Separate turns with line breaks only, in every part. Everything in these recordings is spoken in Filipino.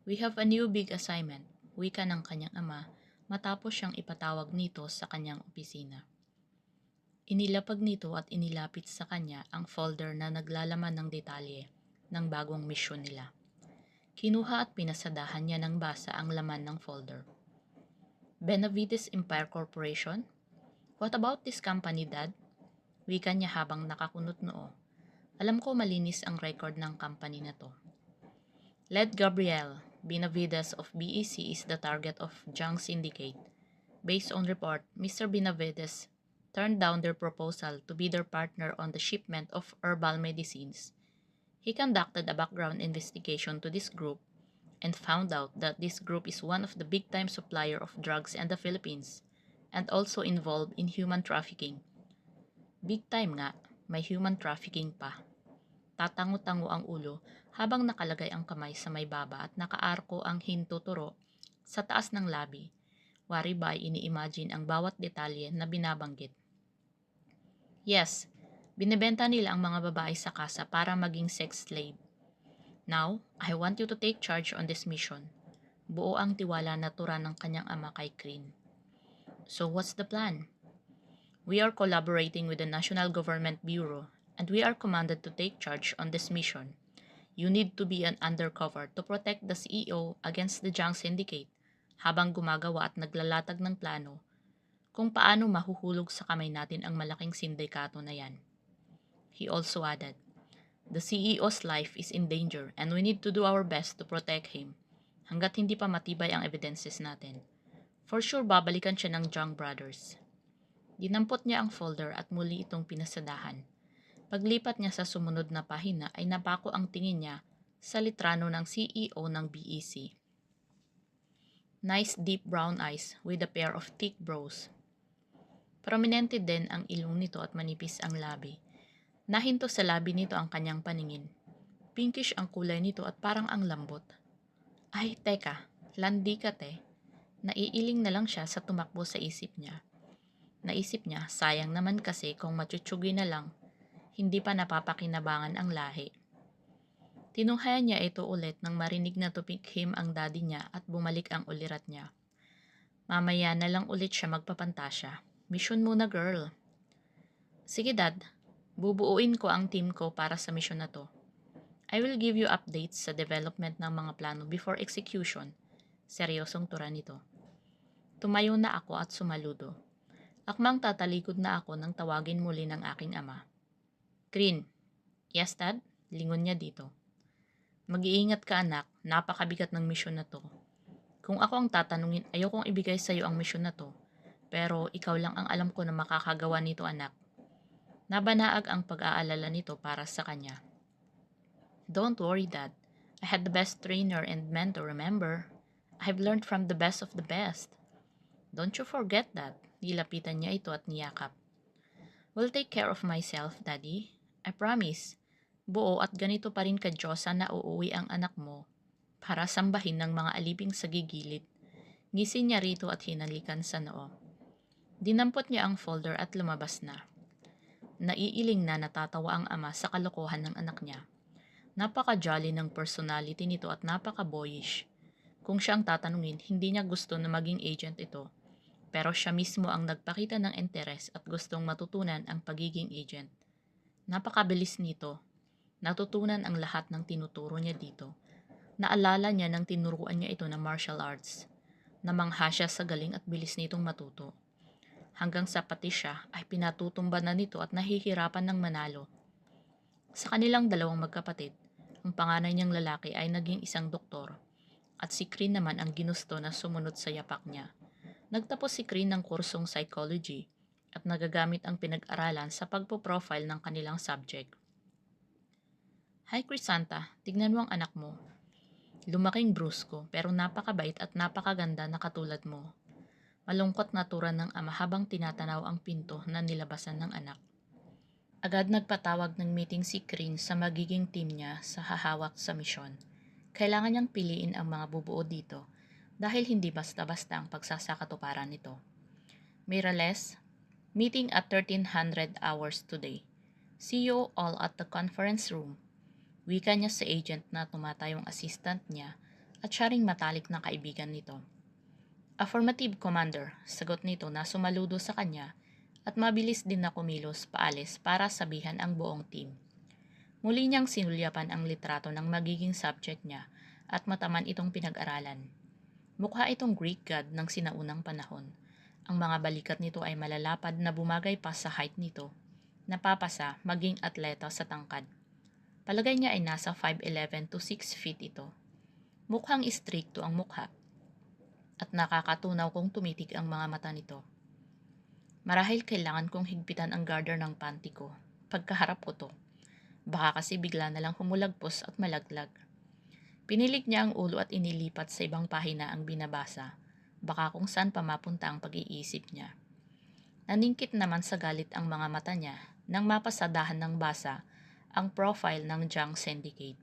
We have a new big assignment, wika ng kanyang ama matapos siyang ipatawag nito sa kanyang opisina. Inilapag nito at inilapit sa kanya ang folder na naglalaman ng detalye ng bagong misyon nila. Kinuha at pinasadahan niya ng basa ang laman ng folder. Benavides Empire Corporation? What about this company, Dad? Wika niya habang nakakunot noo. Alam ko malinis ang record ng company na to. Led Gabriel Benavides of BEC is the target of Junk Syndicate. Based on report, Mr. Benavides turned down their proposal to be their partner on the shipment of herbal medicines. He conducted a background investigation to this group and found out that this group is one of the big-time supplier of drugs in the Philippines and also involved in human trafficking. Big time nga, may human trafficking pa. Tatango-tango ang ulo habang nakalagay ang kamay sa may baba at nakaarko ang hintuturo sa taas ng labi. Wari ba ay ini-imagine ang bawat detalye na binabanggit. Yes, binebenta nila ang mga babae sa kasa para maging sex slave. Now, I want you to take charge on this mission. Buo ang tiwala na tura ng kanyang ama kay Crin. So what's the plan? We are collaborating with the National Government Bureau and we are commanded to take charge on this mission. You need to be an undercover to protect the CEO against the Junk Syndicate habang gumagawa at naglalatag ng plano kung paano mahuhulog sa kamay natin ang malaking sindikato na yan. He also added, the CEO's life is in danger and we need to do our best to protect him hanggat hindi pa matibay ang evidences natin. For sure babalikan siya ng Junk Brothers. Dinampot niya ang folder at muli itong pinasadahan. Paglipat niya sa sumunod na pahina ay napako ang tingin niya sa litrano ng CEO ng BEC. Nice deep brown eyes with a pair of thick brows. Prominente din ang ilong nito at manipis ang labi. Nahinto sa labi nito ang kanyang paningin. Pinkish ang kulay nito at parang ang lambot. Ay, teka, landi ka te. Naiiling na lang siya sa tumakbo sa isip niya. Naisip niya, sayang naman kasi kung matutsugi na lang, hindi pa napapakinabangan ang lahi. Tinunghayan niya ito ulit nang marinig na tupikhim ang daddy niya at bumalik ang ulirat niya. Mamaya na lang ulit siya magpapantasya. Mission muna, girl. Sige, Dad. Bubuuin ko ang team ko para sa mission na to. I will give you updates sa development ng mga plano before execution. Seryosong tura nito. Tumayo na ako at sumaludo. Akmang tatalikod na ako nang tawagin muli ng aking ama. Crin. Yes, Dad? Lingon niya dito. Mag-iingat ka, anak. Napakabigat ng misyon na to. Kung ako ang tatanungin, ayokong ibigay sa iyo ang misyon na to. Pero ikaw lang ang alam ko na makakagawa nito, anak. Nabanaag ang pag-aalala nito para sa kanya. Don't worry, Dad. I had the best trainer and mentor, remember? I've learned from the best of the best. Don't you forget that. Nilapitan niya ito at niyakap. Will take care of myself, Daddy. I promise. Buo at ganito pa rin kadyosa na uuwi ang anak mo para sambahin ng mga aliping sa gigilid. Ngisin niya rito at hinalikan sa noo. Dinampot niya ang folder at lumabas na. Naiiling na natatawa ang ama sa kalokohan ng anak niya. Napaka-jolly ng personality nito at napaka-boyish. Kung siya ang tatanungin, hindi niya gusto na maging agent ito. Pero siya mismo ang nagpakita ng interes at gustong matutunan ang pagiging agent. Napakabilis nito. Natutunan ang lahat ng tinuturo niya dito. Naalala niya nang tinuruan niya ito ng martial arts. Namangha siya sa galing at bilis nitong matuto. Hanggang sa pati siya ay pinatutumba na nito at nahihirapan ng manalo. Sa kanilang dalawang magkapatid, ang panganay niyang lalaki ay naging isang doktor at si Crin naman ang ginusto na sumunod sa yapak niya. Nagtapos si Crin ng kursong psychology at nagagamit ang pinag-aralan sa pagpo-profile ng kanilang subject. Hi Crisanta, tignan mo ang anak mo. Lumaking brusko pero napakabait at napakaganda na katulad mo. Malungkot na tura ng ama habang tinatanaw ang pinto na nilabasan ng anak. Agad nagpatawag ng meeting si Crin sa magiging team niya sa hahawak sa misyon. Kailangan niyang piliin ang mga bubuo dito dahil hindi basta-basta ang pagsasakatuparan nito. Mirales, meeting at 1300 hours today. See you all at the conference room. Wika niya sa agent na tumatayong assistant niya at siya ring matalik na kaibigan nito. Affirmative, Commander, sagot nito na sumaludo sa kanya at mabilis din na kumilos paalis para sabihan ang buong team. Muli niyang sinulyapan ang litrato ng magiging subject niya at mataman itong pinag-aralan. Mukha itong Greek god ng sinaunang panahon. Ang mga balikat nito ay malalapad na bumagay pa sa height nito, napapasa maging atleta sa tangkad. Palagay niya ay nasa 5'11 to 6 feet ito. Mukhang istrikto ang mukha at nakakatunaw kung tumitig ang mga mata nito. Marahil kailangan kong higpitan ang garter ng panty ko. Pagkaharap ko to. Baka kasi bigla na lang humulagpos at malaglag. Pinilig niya ang ulo at inilipat sa ibang pahina ang binabasa. Baka kung saan pa mapunta ang pag-iisip niya. Naningkit naman sa galit ang mga mata niya nang mapasadahan ng basa ang profile ng Junk Syndicate.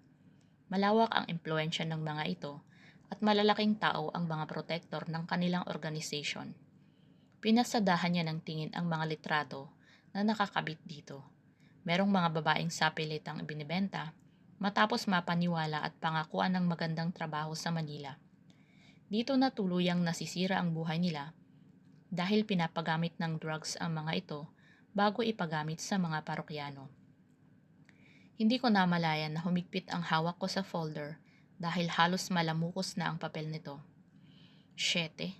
Malawak ang impluensya ng mga ito at malalaking tao ang mga protector ng kanilang organization. Pinasadahan niya ng tingin ang mga litrato na nakakabit dito. Merong mga babaeng sapilit ang binibenta matapos mapaniwala at pangakuan ng magandang trabaho sa Manila. Dito na tuluyang nasisira ang buhay nila dahil pinapagamit ng drugs ang mga ito bago ipagamit sa mga parokyano. Hindi ko namalayan na humigpit ang hawak ko sa folder dahil halos malamukos na ang papel nito. Shete,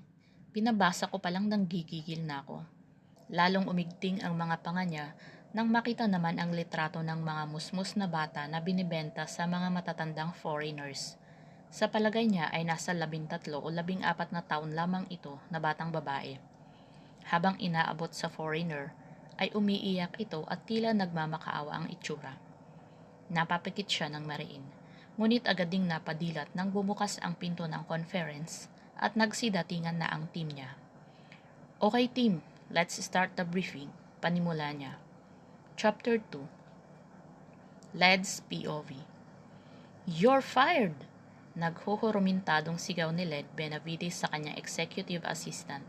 pinabasa ko palang nang gigigil na ako. Lalong umigting ang mga panga niya nang makita naman ang litrato ng mga musmus na bata na binibenta sa mga matatandang foreigners. Sa palagay niya ay nasa 13 o 14 na taon lamang ito na batang babae. Habang inaabot sa foreigner, ay umiiyak ito at tila nagmamakaawa ang itsura. Napapikit siya ng mariin, ngunit agad ding napadilat nang bumukas ang pinto ng conference at nagsidatingan na ang team niya. Okay team, let's start the briefing, panimula niya. Chapter 2, Led's POV. You're fired! Naghuhurumintadong sigaw ni Led Benavides sa kanyang executive assistant.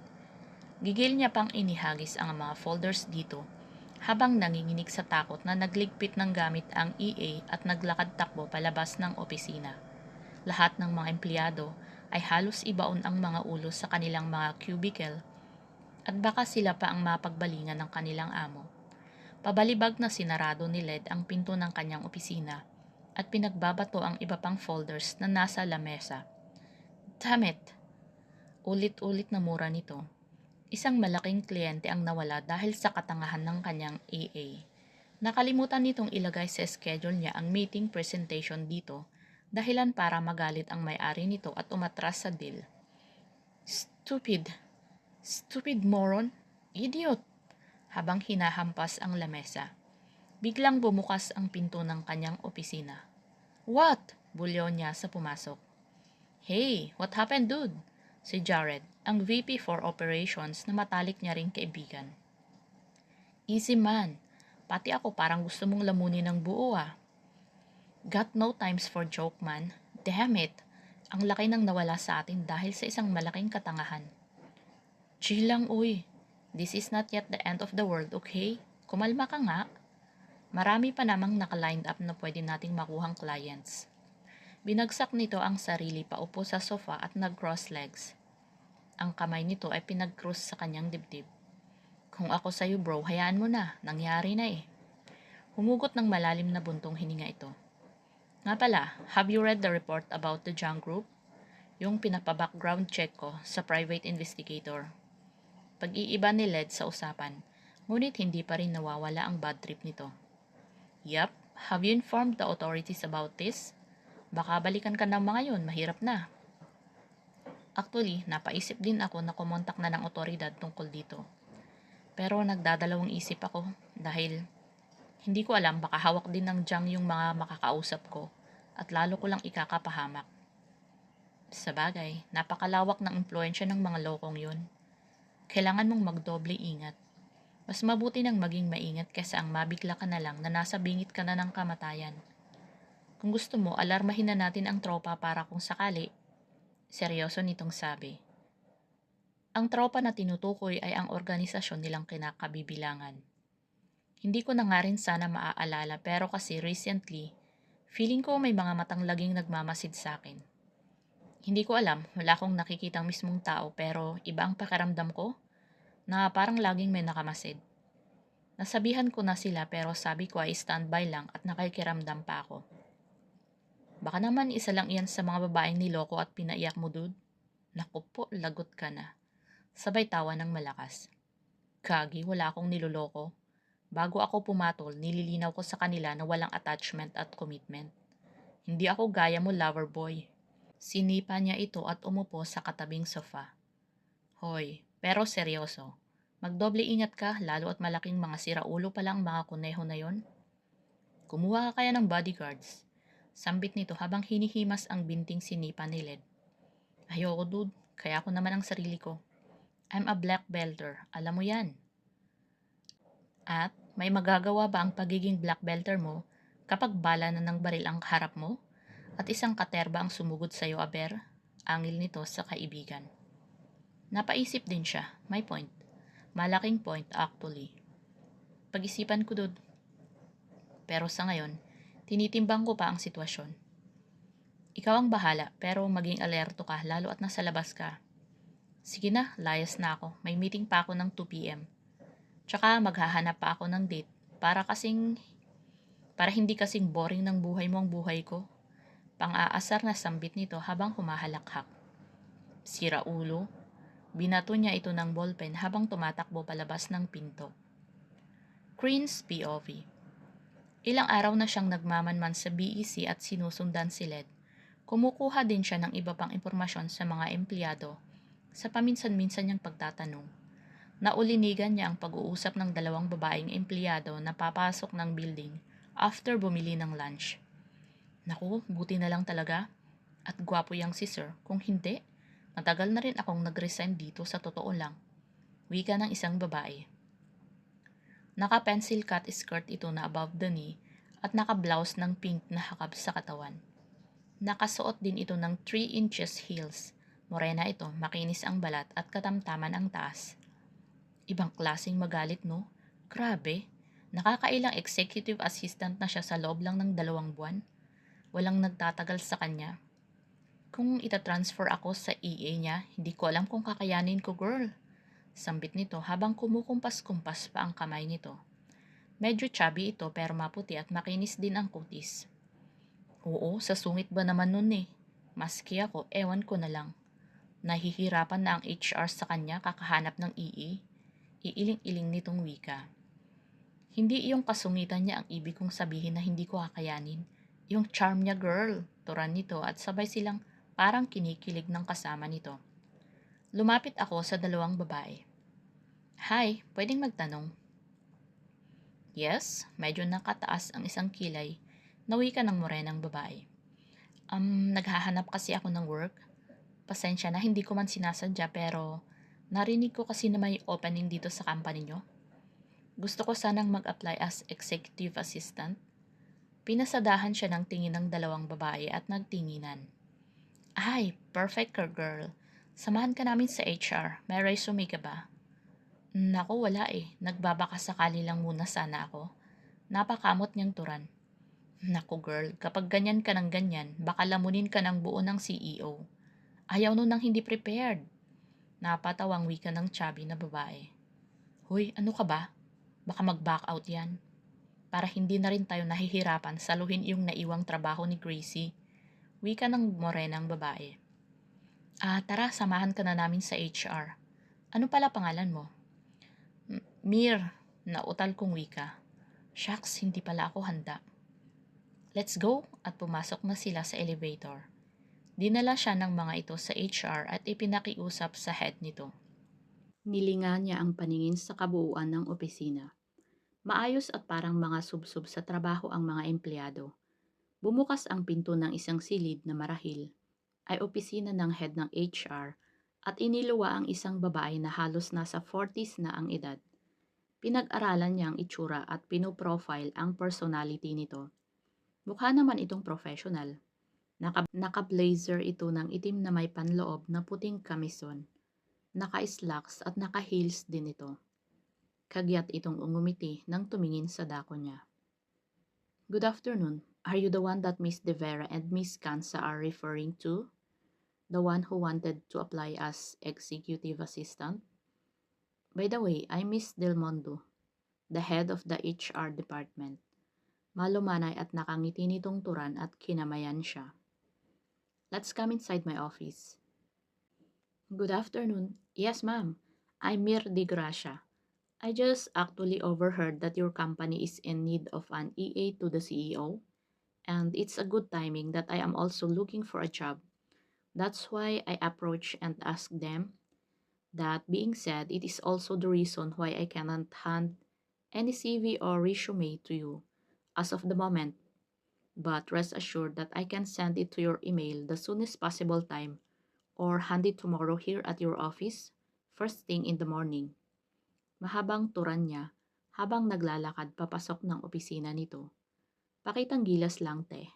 Gigil niya pang inihagis ang mga folders dito habang nanginginig sa takot na nagligpit ng gamit ang EA at naglakad takbo palabas ng opisina. Lahat ng mga empleyado ay halos ibaon ang mga ulo sa kanilang mga cubicle at baka sila pa ang mapagbalingan ng kanilang amo. Pabalibag na sinarado ni Led ang pinto ng kanyang opisina at pinagbabato ang iba pang folders na nasa lamesa. Damn it! Ulit-ulit na mura nito. Isang malaking kliyente ang nawala dahil sa katangahan ng kanyang AA. Nakalimutan nitong ilagay sa schedule niya ang meeting presentation dito, dahilan para magalit ang may-ari nito at umatras sa deal. Stupid! Stupid moron! Idiot! Habang hinahampas ang lamesa. Biglang bumukas ang pinto ng kanyang opisina. What? Bulyaw niya sa pumasok. Hey, what happened dude? Si Jared, ang VP for Operations na matalik niya ring kaibigan. Easy man, pati ako parang gusto mong lamunin ng buo ah. Got no times for joke man, damn it, ang laki nang nawala sa atin dahil sa isang malaking katangahan. Chill lang uy, this is not yet the end of the world, okay? Kumalma ka nga. Marami pa namang naka-lined up na pwede nating makuhang clients. Binagsak nito ang sarili paupo sa sofa at nag-cross legs. Ang kamay nito ay pinag-cross sa kanyang dibdib. Kung ako sa'yo bro, hayaan mo na, nangyari na eh. Humugot ng malalim na buntong hininga ito. Nga pala, have you read the report about the Junk Group? Yung pinapa-background check ko sa private investigator. Pag-iiba ni Led sa usapan, ngunit hindi pa rin nawawala ang bad trip nito. Yup, have you informed the authorities about this? Baka balikan ka ng mga yon, mahirap na. Actually, napaisip din ako na kumontak na ng otoridad tungkol dito. Pero nagdadalawang isip ako dahil hindi ko alam baka hawak din ng junk yung mga makakausap ko at lalo ko lang ikakapahamak. Sa bagay, napakalawak ng impluensya ng mga lokong yun. Kailangan mong magdoble ingat. Mas mabuti nang maging maingat kaysa ang mabigla ka na lang na nasa bingit ka na ng kamatayan. Kung gusto mo, alarmahin na natin ang tropa para kung sakali. Seryoso nitong sabi. Ang tropa na tinutukoy ay ang organisasyon nilang kinakabibilangan. Hindi ko na nga rin sana maaalala pero kasi recently, feeling ko may mga matang laging nagmamasid sa akin. Hindi ko alam, wala akong nakikitang mismong tao pero iba ang pakiramdam ko na parang laging may nakamasid. Nasabihan ko na sila pero sabi ko ay standby lang at nakikiramdam pa ako. Baka naman isa lang iyan sa mga babaeng niloko at pinaiyak mo, dude. Naku po, lagot ka na. Sabay tawa ng malakas. Kagi, wala akong niloloko. Bago ako pumatol, nililinaw ko sa kanila na walang attachment at commitment. Hindi ako gaya mo, lover boy. Sinipa niya ito at umupo sa katabing sofa. Hoy, pero seryoso. Magdoble ingat ka, lalo at malaking mga siraulo pa lang mga kuneho na yon. Kumuha ka kaya ng bodyguards. Sambit nito habang hinihimas ang binting sinipa ni Led. Ayoko, dude. Kaya ako naman ang sarili ko. I'm a black belter. Alam mo yan. At may magagawa ba ang pagiging black belter mo kapag bala na ng baril ang harap mo at isang katerba ang sumugod sa'yo, aber? Angil nito sa kaibigan. Napaisip din siya. May point. Malaking point actually. Pag-isipan ko, dude. Pero sa ngayon, tinitimbang ko pa ang sitwasyon. Ikaw ang bahala pero maging alerto ka lalo at nasa labas ka. Sige na, layas na ako. May meeting pa ako ng 2 p.m. Tsaka maghahanap pa ako ng date para hindi kasing boring ng buhay mo ang buhay ko. Pang-aasar na sambit nito habang humahalakhak. Sira ulo. Binato niya ito ng ballpen habang tumatakbo palabas ng pinto. Crin's POV. Ilang araw na siyang nagmamanman sa BEC at sinusundan si Led. Kumukuha din siya ng iba pang impormasyon sa mga empleyado sa paminsan-minsan niyang pagtatanong. Naulinigan niya ang pag-uusap ng dalawang babaeng empleyado na papasok ng building after bumili ng lunch. Naku, buti na lang talaga. At gwapo yang si Sir. Kung hindi, matagal na rin akong nag-resign dito sa totoo lang. Wika ng isang babae. Naka-pencil cut skirt ito na above the knee at naka-blouse ng pink na hakab sa katawan. Nakasuot din ito ng 3 inches heels. Morena ito, makinis ang balat at katamtaman ang taas. Ibang klaseng magalit, no? Grabe, nakakailang executive assistant na siya sa loob lang ng 2 buwan. Walang nagtatagal sa kanya. Kung itatransfer ako sa EA niya, hindi ko alam kung kakayanin ko, girl. Sambit nito habang kumukumpas-kumpas pa ang kamay nito. Medyo chubby ito pero maputi at makinis din ang kutis. Oo, sa sungit ba naman nun eh. Maski ako, ewan ko na lang. Nahihirapan na ang HR sa kanya kakahanap ng EA. Iiling-iling nitong wika. Hindi iyong kasungitan niya ang ibig kong sabihin na hindi ko kakayanin. Yung charm niya, girl, turan nito at sabay silang parang kinikilig ng kasama nito. Lumapit ako sa dalawang babae. Hi, pwedeng magtanong? Yes, medyo nakataas ang isang kilay na wika ng morenang babae. Naghahanap kasi ako ng work. Pasensya na hindi ko man sinasadya pero narinig ko kasi na may opening dito sa company nyo. Gusto ko sanang mag-apply as executive assistant. Pinasadahan siya ng tingin ng dalawang babae at nagtinginan. Ay, perfect ka, girl. Samahan ka namin sa HR. May resume ka ba? Naku, wala eh. Nagbabaka sakali lang muna sana ako. Napakamot niyang turan. Naku girl, kapag ganyan ka ng ganyan, baka lamunin ka ng buo ng CEO. Ayaw nun nang hindi prepared. Napatawang wika ng chubby na babae. Hoy, ano ka ba? Baka mag-back out yan. Para hindi na rin tayo nahihirapan saluhin yung naiwang trabaho ni Gracie. Wika ng morenang babae. Tara, samahan ka na namin sa HR. Ano pala pangalan mo? Mir, nautal kong wika. Shucks, hindi pala ako handa. Let's go! At pumasok na sila sa elevator. Dinala siya ng mga ito sa HR at ipinakiusap sa head nito. Nilinga niya ang paningin sa kabuuan ng opisina. Maayos at parang mga subsob sa trabaho ang mga empleyado. Bumukas ang pinto ng isang silid na marahil ay opisina ng head ng HR at iniluwa ang isang babae na halos nasa 40s na ang edad. Pinag-aralan niya ang itsura at pinoprofile ang personality nito. Mukha naman itong professional. Naka-blazer ito ng itim na may panloob na puting kamison. Naka-slacks at naka-heels din ito. Kagyat itong umumiti nang tumingin sa dako niya. Good afternoon. Are you the one that Miss De Vera and Miss Kansa are referring to? The one who wanted to apply as executive assistant? By the way, I'm Miss Del Mondo, the head of the HR department. Malumanay at nakangiti nitong turan at kinamayan siya. Let's come inside my office. Good afternoon. Yes, ma'am. I'm Mir Di Gracia. I just actually overheard that your company is in need of an EA to the CEO, and it's a good timing that I am also looking for a job. That's why I approached and asked them. That being said, it is also the reason why I cannot hand any CV or resume to you as of the moment. But rest assured that I can send it to your email the soonest possible time or hand it tomorrow here at your office, first thing in the morning. Mahabang turan niya habang naglalakad papasok ng opisina nito. Pakitang gilas lang, te.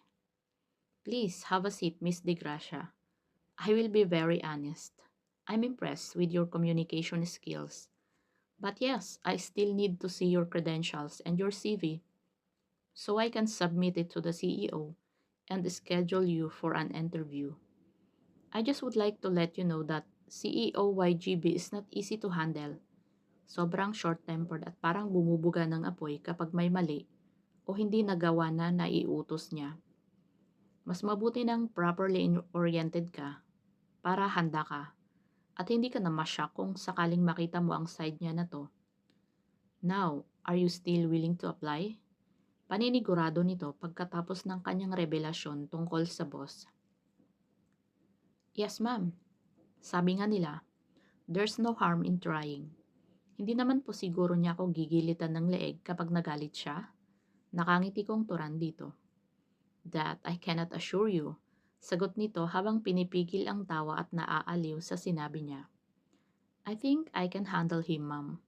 Please have a seat, Miss De Gracia. I will be very honest. I'm impressed with your communication skills. But yes, I still need to see your credentials and your CV so I can submit it to the CEO and schedule you for an interview. I just would like to let you know that CEO YGB is not easy to handle. Sobrang short-tempered at parang bumubuga ng apoy kapag may mali o hindi nagawa na naiutos niya. Mas mabuti nang properly oriented ka para handa ka at hindi ka na masyak kung sakaling makita mo ang side niya na to. Now, are you still willing to apply? Paninigurado nito pagkatapos ng kanyang revelasyon tungkol sa boss. Yes, ma'am. Sabi nga nila, there's no harm in trying. Hindi naman po siguro niya ako gigilitan ng leeg kapag nagalit siya. Nakangiti kong turan dito. That I cannot assure you. Sagot nito habang pinipigil ang tawa at naaaliw sa sinabi niya. I think I can handle him, ma'am.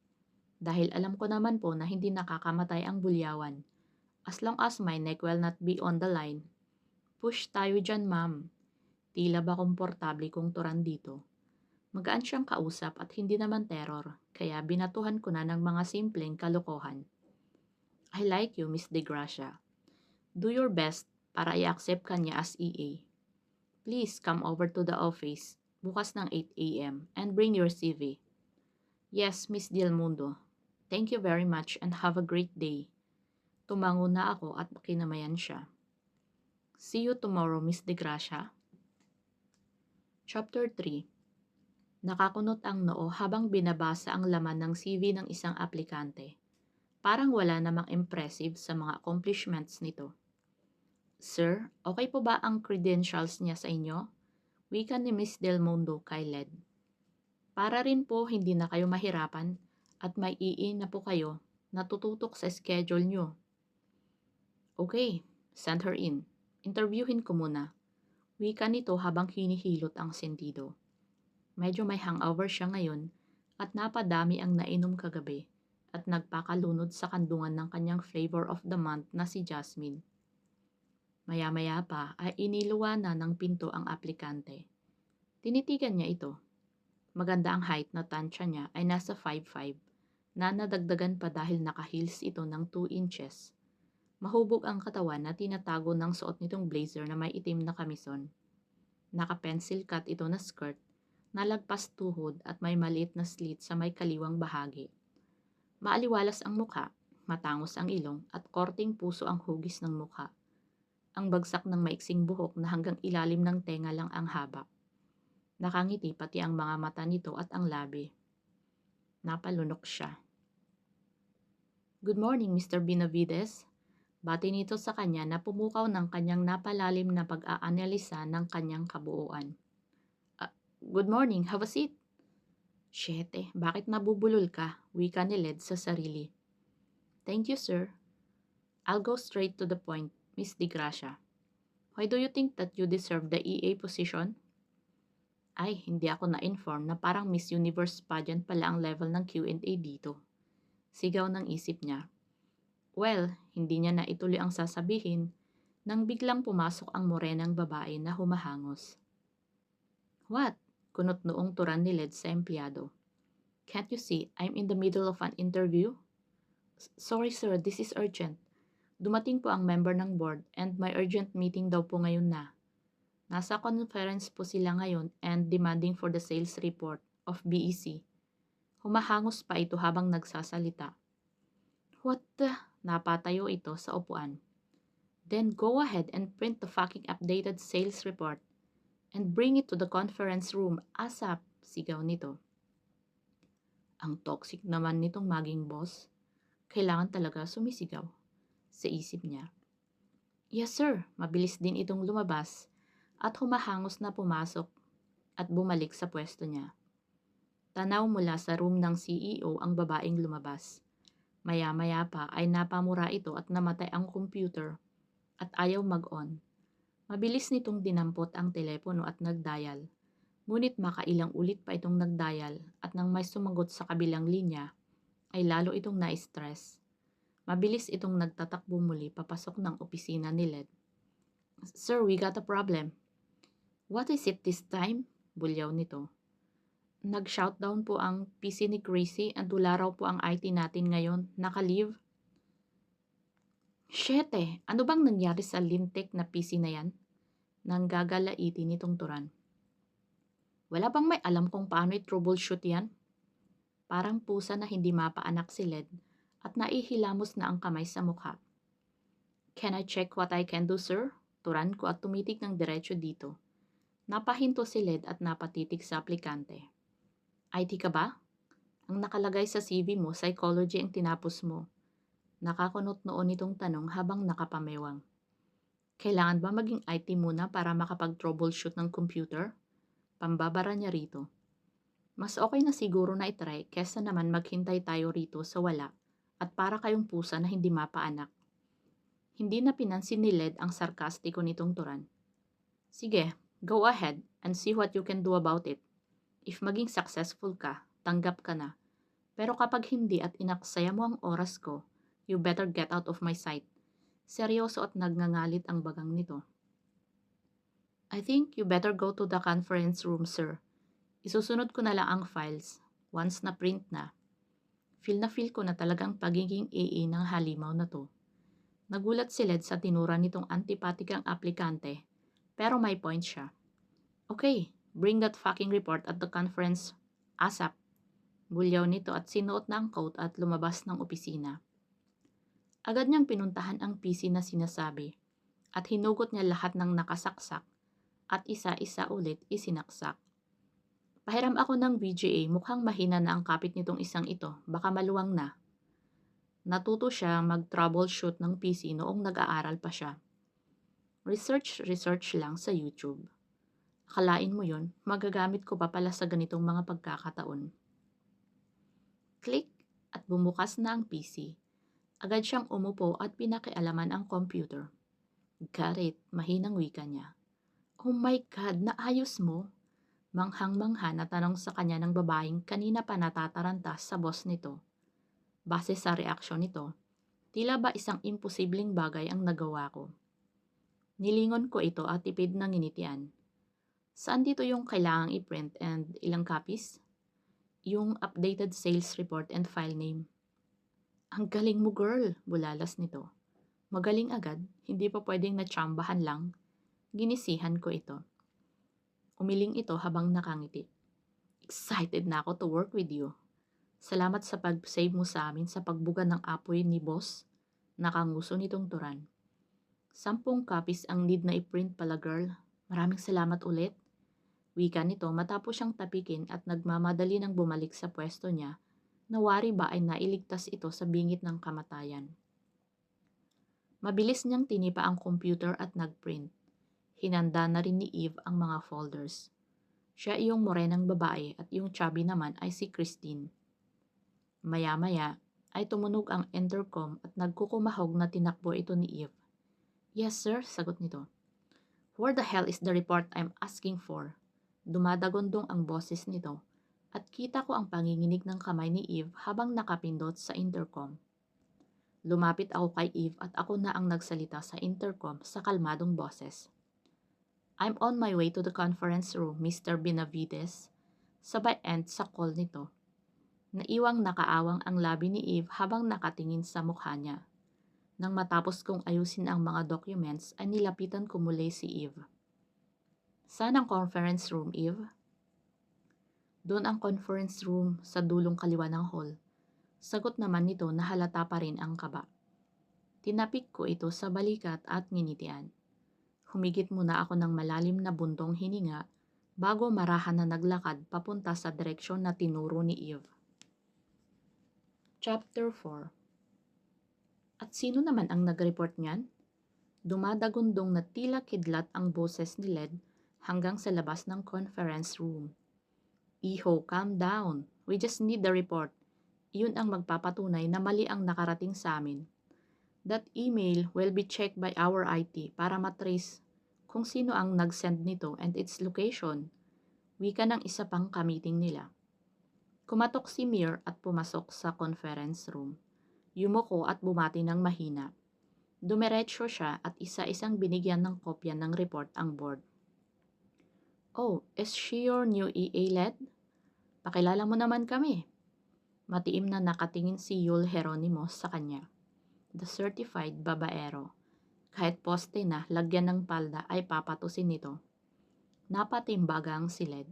Dahil alam ko naman po na hindi nakakamatay ang bulyawan. As long as my neck will not be on the line. Push tayo dyan, ma'am. Tila ba komportable kong turan dito. Magaan siyang kausap at hindi naman terror, kaya binatuhan ko na ng mga simpleng kalokohan. I like you, Miss De Gracia. Do your best para i-accept ka niya as EA. Please come over to the office bukas ng 8 a.m. and bring your CV. Yes, Miss Del Mundo. Thank you very much and have a great day. Tumango na ako at kinamayan siya. See you tomorrow, Miss De Gracia. Chapter 3. Nakakunot ang noo habang binabasa ang laman ng CV ng isang aplikante. Parang wala namang impressive sa mga accomplishments nito. Sir, okay po ba ang credentials niya sa inyo? Wika ni Miss Del Mundo kay Led. Para rin po hindi na kayo mahirapan at may na po kayo na tututok sa schedule nyo. Okay, send her in. Interviewin ko muna. Wika nito habang hinihilot ang sentido. Medyo may hangover siya ngayon at napadami ang nainom kagabi at nagpakalunod sa kandungan ng kanyang flavor of the month na si Jasmine. Maya-maya pa ay iniluwa na ng pinto ang aplikante. Tinitigan niya ito. Maganda ang height na tansya niya ay nasa 5'5", na nadagdagan pa dahil naka-heels ito ng 2 inches. Mahubog ang katawan na tinatago ng suot nitong blazer na may itim na kamison. Naka-pencil cut ito na skirt, nalagpas tuhod at may maliit na slit sa may kaliwang bahagi. Maaliwalas ang mukha, matangos ang ilong at korting puso ang hugis ng mukha. Ang bagsak ng maiksing buhok na hanggang ilalim ng tenga lang ang haba. Nakangiti pati ang mga mata nito at ang labi. Napalunok siya. Good morning, Mr. Benavides. Bati nito sa kanya na pumukaw ng kanyang napalalim na pag-aanalisa ng kanyang kabuuan. Good morning, have a seat. Shete, bakit nabubulol ka? Wika ni Led sa sarili. Thank you, sir. I'll go straight to the point, Miss De Gracia. Why do you think that you deserve the EA position? Ay, hindi ako na-inform na parang Miss Universe pageant pala ang level ng Q&A dito. Sigaw ng isip niya. Well, hindi niya na ituloy ang sasabihin nang biglang pumasok ang morenang babae na humahangos. What? Kunot noong turan ni Led sa empleyado. Can't you see, I'm in the middle of an interview? Sorry sir, this is urgent. Dumating po ang member ng board and may urgent meeting daw po ngayon na. Nasa conference po sila ngayon and demanding for the sales report of BEC. Humahangos pa ito habang nagsasalita. What the? Napatayo ito sa upuan. Then go ahead and print the fucking updated sales report and bring it to the conference room ASAP, sigaw nito. Ang toxic naman nitong maging boss. Kailangan talaga sumisigaw, sa isip niya. Yes sir, mabilis din itong lumabas at humahangos na pumasok at bumalik sa pwesto niya. Tanaw mula sa room ng CEO ang babaeng lumabas. Maya-maya pa ay napamura ito at namatay ang computer at ayaw mag-on. Mabilis nitong dinampot ang telepono at nagdial. Ngunit makailang ulit pa itong nagdial at nang may sumagot sa kabilang linya, ay lalo itong na-stress. Mabilis itong nagtatakbo muli papasok ng opisina ni Led. Sir, we got a problem. What is it this time? Bulyaw nito. Nag-shoutdown po ang PC ni Gracie and wala raw po ang IT natin ngayon. Naka-leave. Shete, ano bang nangyari sa lintik na PC na yan? Nanggagalaiti nitong Turan. Wala bang may alam kung paano i-troubleshoot yan? Parang pusa na hindi mapaanak si Led at naihilamos na ang kamay sa mukha. Can I check what I can do, sir? Turan ko at tumitig ng diretso dito. Napahinto si Led at napatitig sa aplikante. IT ka ba? Ang nakalagay sa CV mo, psychology ang tinapos mo. Nakakunot noon itong tanong habang nakapamewang. Kailangan ba maging IT muna para makapag-troubleshoot ng computer? Pambabara niya rito. Mas okay na siguro na itry kesa naman maghintay tayo rito sa wala at para kayong pusa na hindi mapaanak. Hindi na pinansin ni Led ang sarkastiko nitong Turan. Sige, go ahead and see what you can do about it. If maging successful ka, tanggap ka na. Pero kapag hindi at inaksaya mo ang oras ko, you better get out of my sight. Seryoso at nagngangalit ang bagang nito. I think you better go to the conference room, sir. Isusunod ko na lang ang files once na print na. Feel ko na talagang pagiging AA ng halimaw na to. Nagulat si Led sa tinura nitong antipatikang aplikante, pero may point siya. Okay, bring that fucking report at the conference ASAP. Bulyaw nito at sinuot na ang coat at lumabas ng opisina. Agad niyang pinuntahan ang PC na sinasabi at hinugot niya lahat ng nakasaksak at isa-isa ulit isinaksak. Pahiram ako ng VGA, mukhang mahina na ang kapit nitong isang ito, baka maluwang na. Natuto siya mag-troubleshoot ng PC noong nag-aaral pa siya. Research lang sa YouTube. Akalain mo yon, magagamit ko pa pala sa ganitong mga pagkakataon. Click at bumukas na ang PC. Agad siyang umupo at pinakialaman ang computer. Got it, mahinang wika niya. Oh my God, naayos mo? Manghang-mangha na tanong sa kanya ng babaeng kanina pa natatarantas sa boss nito. Base sa reaksyon nito, tila ba isang imposibleng bagay ang nagawa ko. Nilingon ko ito at tipid ng initian. Saan dito yung kailangang i-print and ilang copies? Yung updated sales report and file name. Ang galing mo girl, bulalas nito. Magaling agad, hindi pa pwedeng natsambahan lang. Ginisihan ko ito. Umiling ito habang nakangiti. Excited na ako to work with you. Salamat sa pag-save mo sa amin sa pagbuga ng apoy ni boss. Nakanguso nitong Turan. 10 copies ang need na i-print pala girl. Maraming salamat ulit. Wika nito matapos siyang tapikin at nagmamadali ng bumalik sa pwesto niya. Nawari ba ay nailigtas ito sa bingit ng kamatayan. Mabilis niyang tinipa ang computer at nag-print. Hinanda na rin ni Eve ang mga folders. Siya iyong morenang babae at yung chubby naman ay si Christine. Maya-maya ay tumunog ang intercom at nagkukumahog na tinakbo ito ni Eve. Yes sir, sagot nito. Where the hell is the report I'm asking for? Dumadagondong ang boses nito at kita ko ang panginginig ng kamay ni Eve habang nakapindot sa intercom. Lumapit ako kay Eve at ako na ang nagsalita sa intercom sa kalmadong boses. I'm on my way to the conference room, Mr. Benavides. Sabay end sa call nito. Naiwang nakaawang ang labi ni Eve habang nakatingin sa mukha niya. Nang matapos kong ayusin ang mga documents ay nilapitan ko muli si Eve. Saan ang conference room, Eve? Doon ang conference room sa dulong kaliwa ng hall. Sagot naman nito na halata pa rin ang kaba. Tinapik ko ito sa balikat at nginitian. Humigit muna ako ng malalim na buntong hininga bago marahan na naglakad papunta sa direksyon na tinuro ni Eve. Chapter 4. At sino naman ang nag-report niyan? Dumadagundong na tila kidlat ang boses ni Led hanggang sa labas ng conference room. Iho, calm down. We just need the report. Iyon ang magpapatunay na mali ang nakarating sa amin. That email will be checked by our IT para matrace kung sino ang nag-send nito and its location. Wika ng isa pang ka-meeting nila. Kumatok si Mir at pumasok sa conference room. Yumuko at bumati ng mahina. Dumiretso siya at isa-isang binigyan ng kopya ng report ang board. Oh, is she your new EA Led? Pakilala mo naman kami. Matiim na nakatingin si Yul Geronimo sa kanya. The certified babaero. Kahit poste na lagyan ng palda ay papatusin nito. Napatimbagang si Led.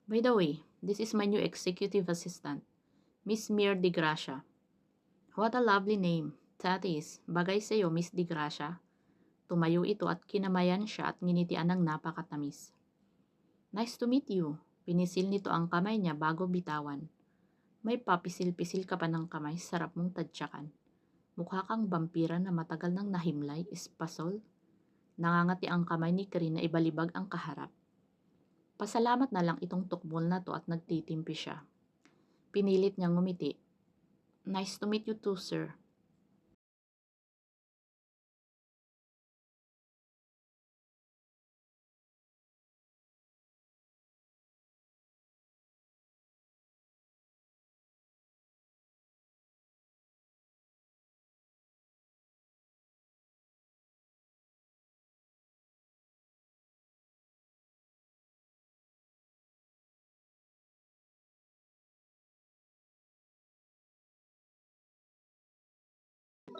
By the way, this is my new executive assistant, Miss Mir de Gracia. What a lovely name. That is, bagay sa iyo, Miss de Gracia. Tumayo ito at kinamayan siya at nginitian ng napakatamis. Nice to meet you. Pinisil nito ang kamay niya bago bitawan. May papisil-pisil ka pa ng kamay, sarap mong tadyakan. Mukha kang vampira na matagal nang nahimlay, espasol. Nangangati ang kamay ni Corinne na ibalibag ang kaharap. Pasalamat na lang itong tukmol na to at nagtitimpi siya. Pinilit niyang ngumiti. Nice to meet you too, sir.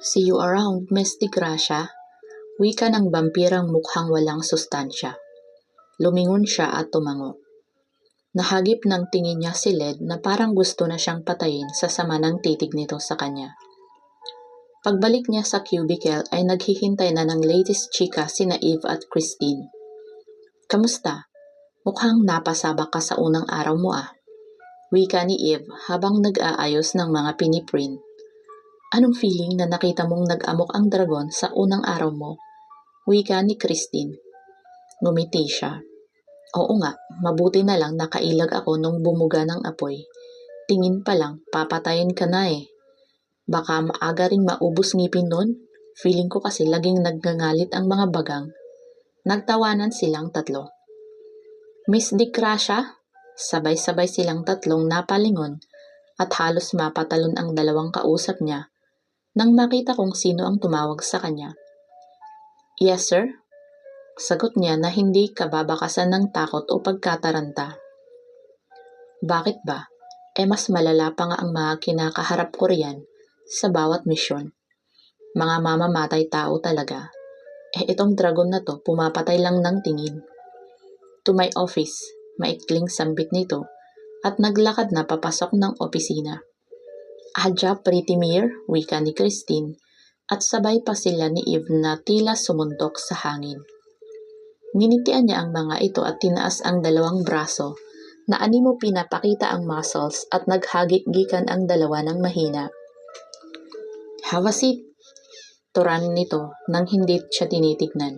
See you around, Miss de Gracia. Wika ng vampirang mukhang walang sustansya. Lumingon siya at tumango. Nahagip ng tingin niya si Led na parang gusto na siyang patayin sa sama ng titig nito sa kanya. Pagbalik niya sa cubicle ay naghihintay na ng latest chika sina Eve at Christine. Kamusta? Mukhang napasabak ka sa unang araw mo ah. Wika ni Eve habang nag-aayos ng mga piniprint. Anong feeling na nakita mong nag-amok ang dragon sa unang araw mo? Wika ni Christine. Ngumiti siya. Oo nga, mabuti na lang nakailag ako nung bumuga ng apoy. Tingin pa lang, papatayin ka na eh. Baka maaga ring maubos ngipin nun. Feeling ko kasi laging nagngangalit ang mga bagang. Nagtawanan silang tatlo. Miss de Gracia? Sabay-sabay silang tatlong napalingon at halos mapatalon ang dalawang kausap niya nang makita kung sino ang tumawag sa kanya. Yes, sir? Sagot niya na hindi kababakasan ng takot o pagkataranta. Bakit ba? Mas malala pa nga ang mga kinakaharap ko riyan sa bawat misyon. Mga mamamatay tao talaga. Itong dragon na to pumapatay lang ng tingin. To my office, maikling sambit nito at naglakad na papasok ng opisina. Adya, Pretty Mir, wika ni Christine, at sabay pa sila ni Eve na tila sumuntok sa hangin. Nginitian niya ang mga ito at tinaas ang dalawang braso na animo pinapakita ang muscles at naghagik-gikan ang dalawa ng mahina. Have a seat, turan nito nang hindi siya tinitignan.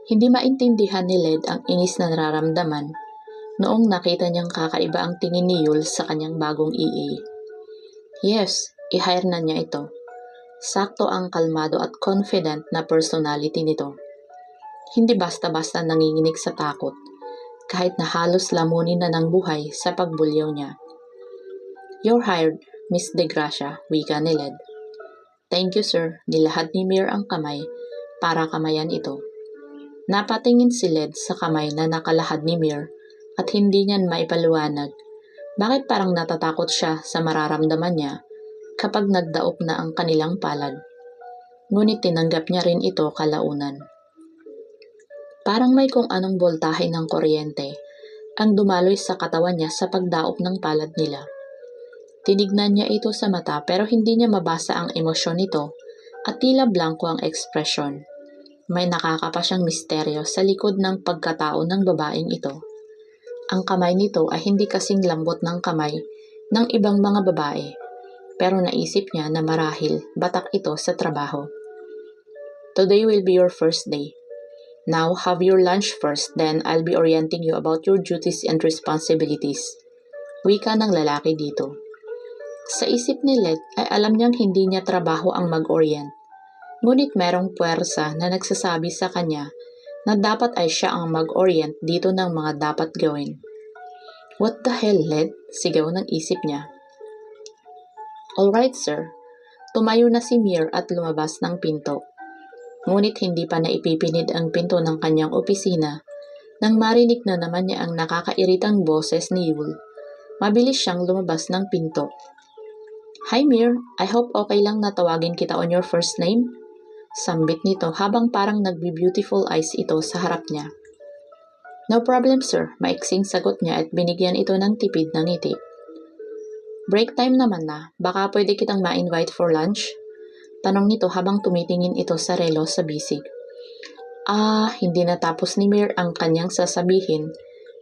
Hindi maintindihan ni Led ang inis na nararamdaman noong nakita niyang kakaiba ang tingin ni Yul sa kanyang bagong EA. Yes, i-hire na niya ito. Sakto ang kalmado at confident na personality nito. Hindi basta-basta nanginginig sa takot, kahit na halos lamunin na ng buhay sa pagbulyaw niya. You're hired, Miss de Gracia, wika ni Led. Thank you, sir. Nilahad ni Mir ang kamay para kamayan ito. Napatingin si Led sa kamay na nakalahad ni Mir at hindi niyan maipaliwanag bakit parang natatakot siya sa mararamdaman niya kapag nagdaop na ang kanilang palad. Ngunit tinanggap niya rin ito kalaunan. Parang may kung anong boltahe ng kuryente ang dumaloy sa katawan niya sa pagdaop ng palad nila. Tinignan niya ito sa mata pero hindi niya mabasa ang emosyon nito at tila blanko ang ekspresyon. May nakakapa siyang misteryo sa likod ng pagkatao ng babaeng ito. Ang kamay nito ay hindi kasing lambot ng kamay ng ibang mga babae, pero naisip niya na marahil batak ito sa trabaho. Today will be your first day. Now have your lunch first, then I'll be orienting you about your duties and responsibilities. Wika ng lalaki dito. Sa isip ni Led ay alam niyang hindi niya trabaho ang mag-orient. Ngunit merong puwersa na nagsasabi sa kanya na dapat ay siya ang mag-orient dito ng mga dapat gawin. What the hell, Led? Sigaw ng isip niya. Alright, sir. Tumayo na si Mir at lumabas ng pinto. Ngunit hindi pa naipipinid ang pinto ng kanyang opisina nang marinig na naman niya ang nakakairitang boses ni Yul. Mabilis siyang lumabas ng pinto. Hi Mir, I hope okay lang na tawagin kita on your first name? Sambit nito habang parang nagbi-beautiful eyes ito sa harap niya. No problem sir, maiksing sagot niya at binigyan ito ng tipid ng ngiti. Break time naman na, baka pwede kitang ma-invite for lunch? Tanong nito habang tumitingin ito sa relo sa bisig. Hindi natapos ni Mir ang kanyang sasabihin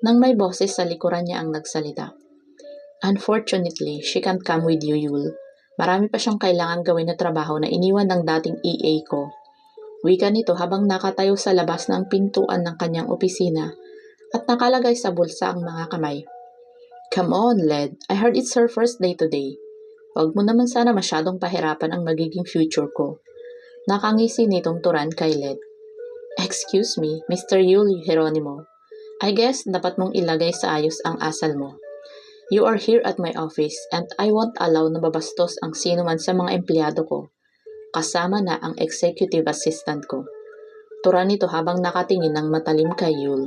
nang may boses sa likuran niya ang nagsalita. Unfortunately, she can't come with you, Yul. Marami pa siyang kailangan gawin na trabaho na iniwan ng dating EA ko. Wika nito habang nakatayo sa labas ng pintuan ng kanyang opisina at nakalagay sa bulsa ang mga kamay. Come on, Led. I heard it's her first day today. Huwag mo naman sana masyadong pahirapan ang magiging future ko. Nakangisi nitong turan kay Led. Excuse me, Mr. Yul Hieronimo. I guess dapat mong ilagay sa ayos ang asal mo. You are here at my office and I won't allow na babastos ang sino man sa mga empleyado ko. Kasama na ang executive assistant ko. Turan nito habang nakatingin ng matalim kay Yul.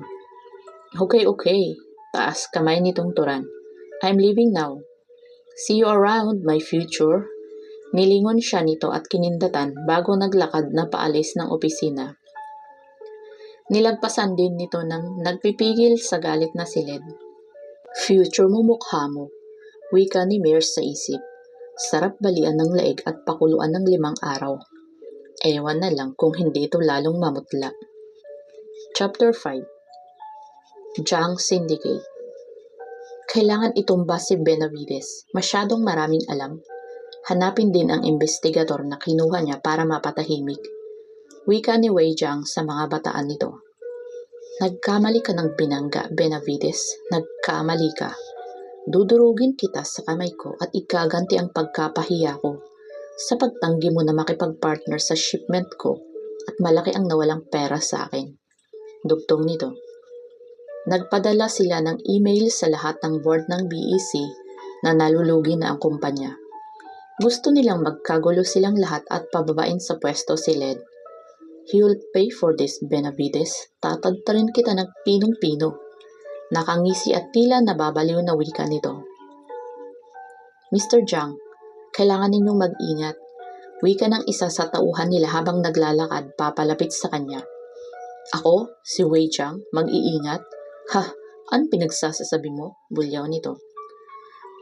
Okay. Taas kamay nitong turan. I'm leaving now. See you around, my future. Nilingon siya nito at kinindatan bago naglakad na paalis ng opisina. Nilagpasan din nito ng nagpipigil sa galit na si Led. Future mo mukha mo, wika ni Mir sa isip. Sarap balian ng leeg at pakuluan ng 5 araw. Ewan na lang kung hindi ito lalong mamutla. Chapter 5. Jang Syndicate. Kailangan itumba si Benavides. Masyadong maraming alam. Hanapin din ang investigador na kinuha niya para mapatahimik. Wika ni Wei Jiang sa mga bataan nito. Nagkamali ka ng binangga, Benavides. Nagkamali ka. Dudurugin kita sa kamay ko at ikaganti ang pagkapahiya ko sa pagtanggi mo na makipag-partner sa shipment ko at malaki ang nawalang pera sa akin. Dugtong nito. Nagpadala sila ng email sa lahat ng board ng BEC na nalulugi na ang kumpanya. Gusto nilang magkagulo silang lahat at pababain sa pwesto si Led. You'll pay for this, Benavides. Tatadtarin kita ng pinong-pino. Nakangisi at tila nababaliw na wika nito. Mr. Jiang, kailangan ninyong mag-ingat. Wika ng isa sa tauhan nila habang naglalakad papalapit sa kanya. Ako, si Wei Jiang, mag-iingat? Ano pinagsasasabi mo? Bulyaw nito.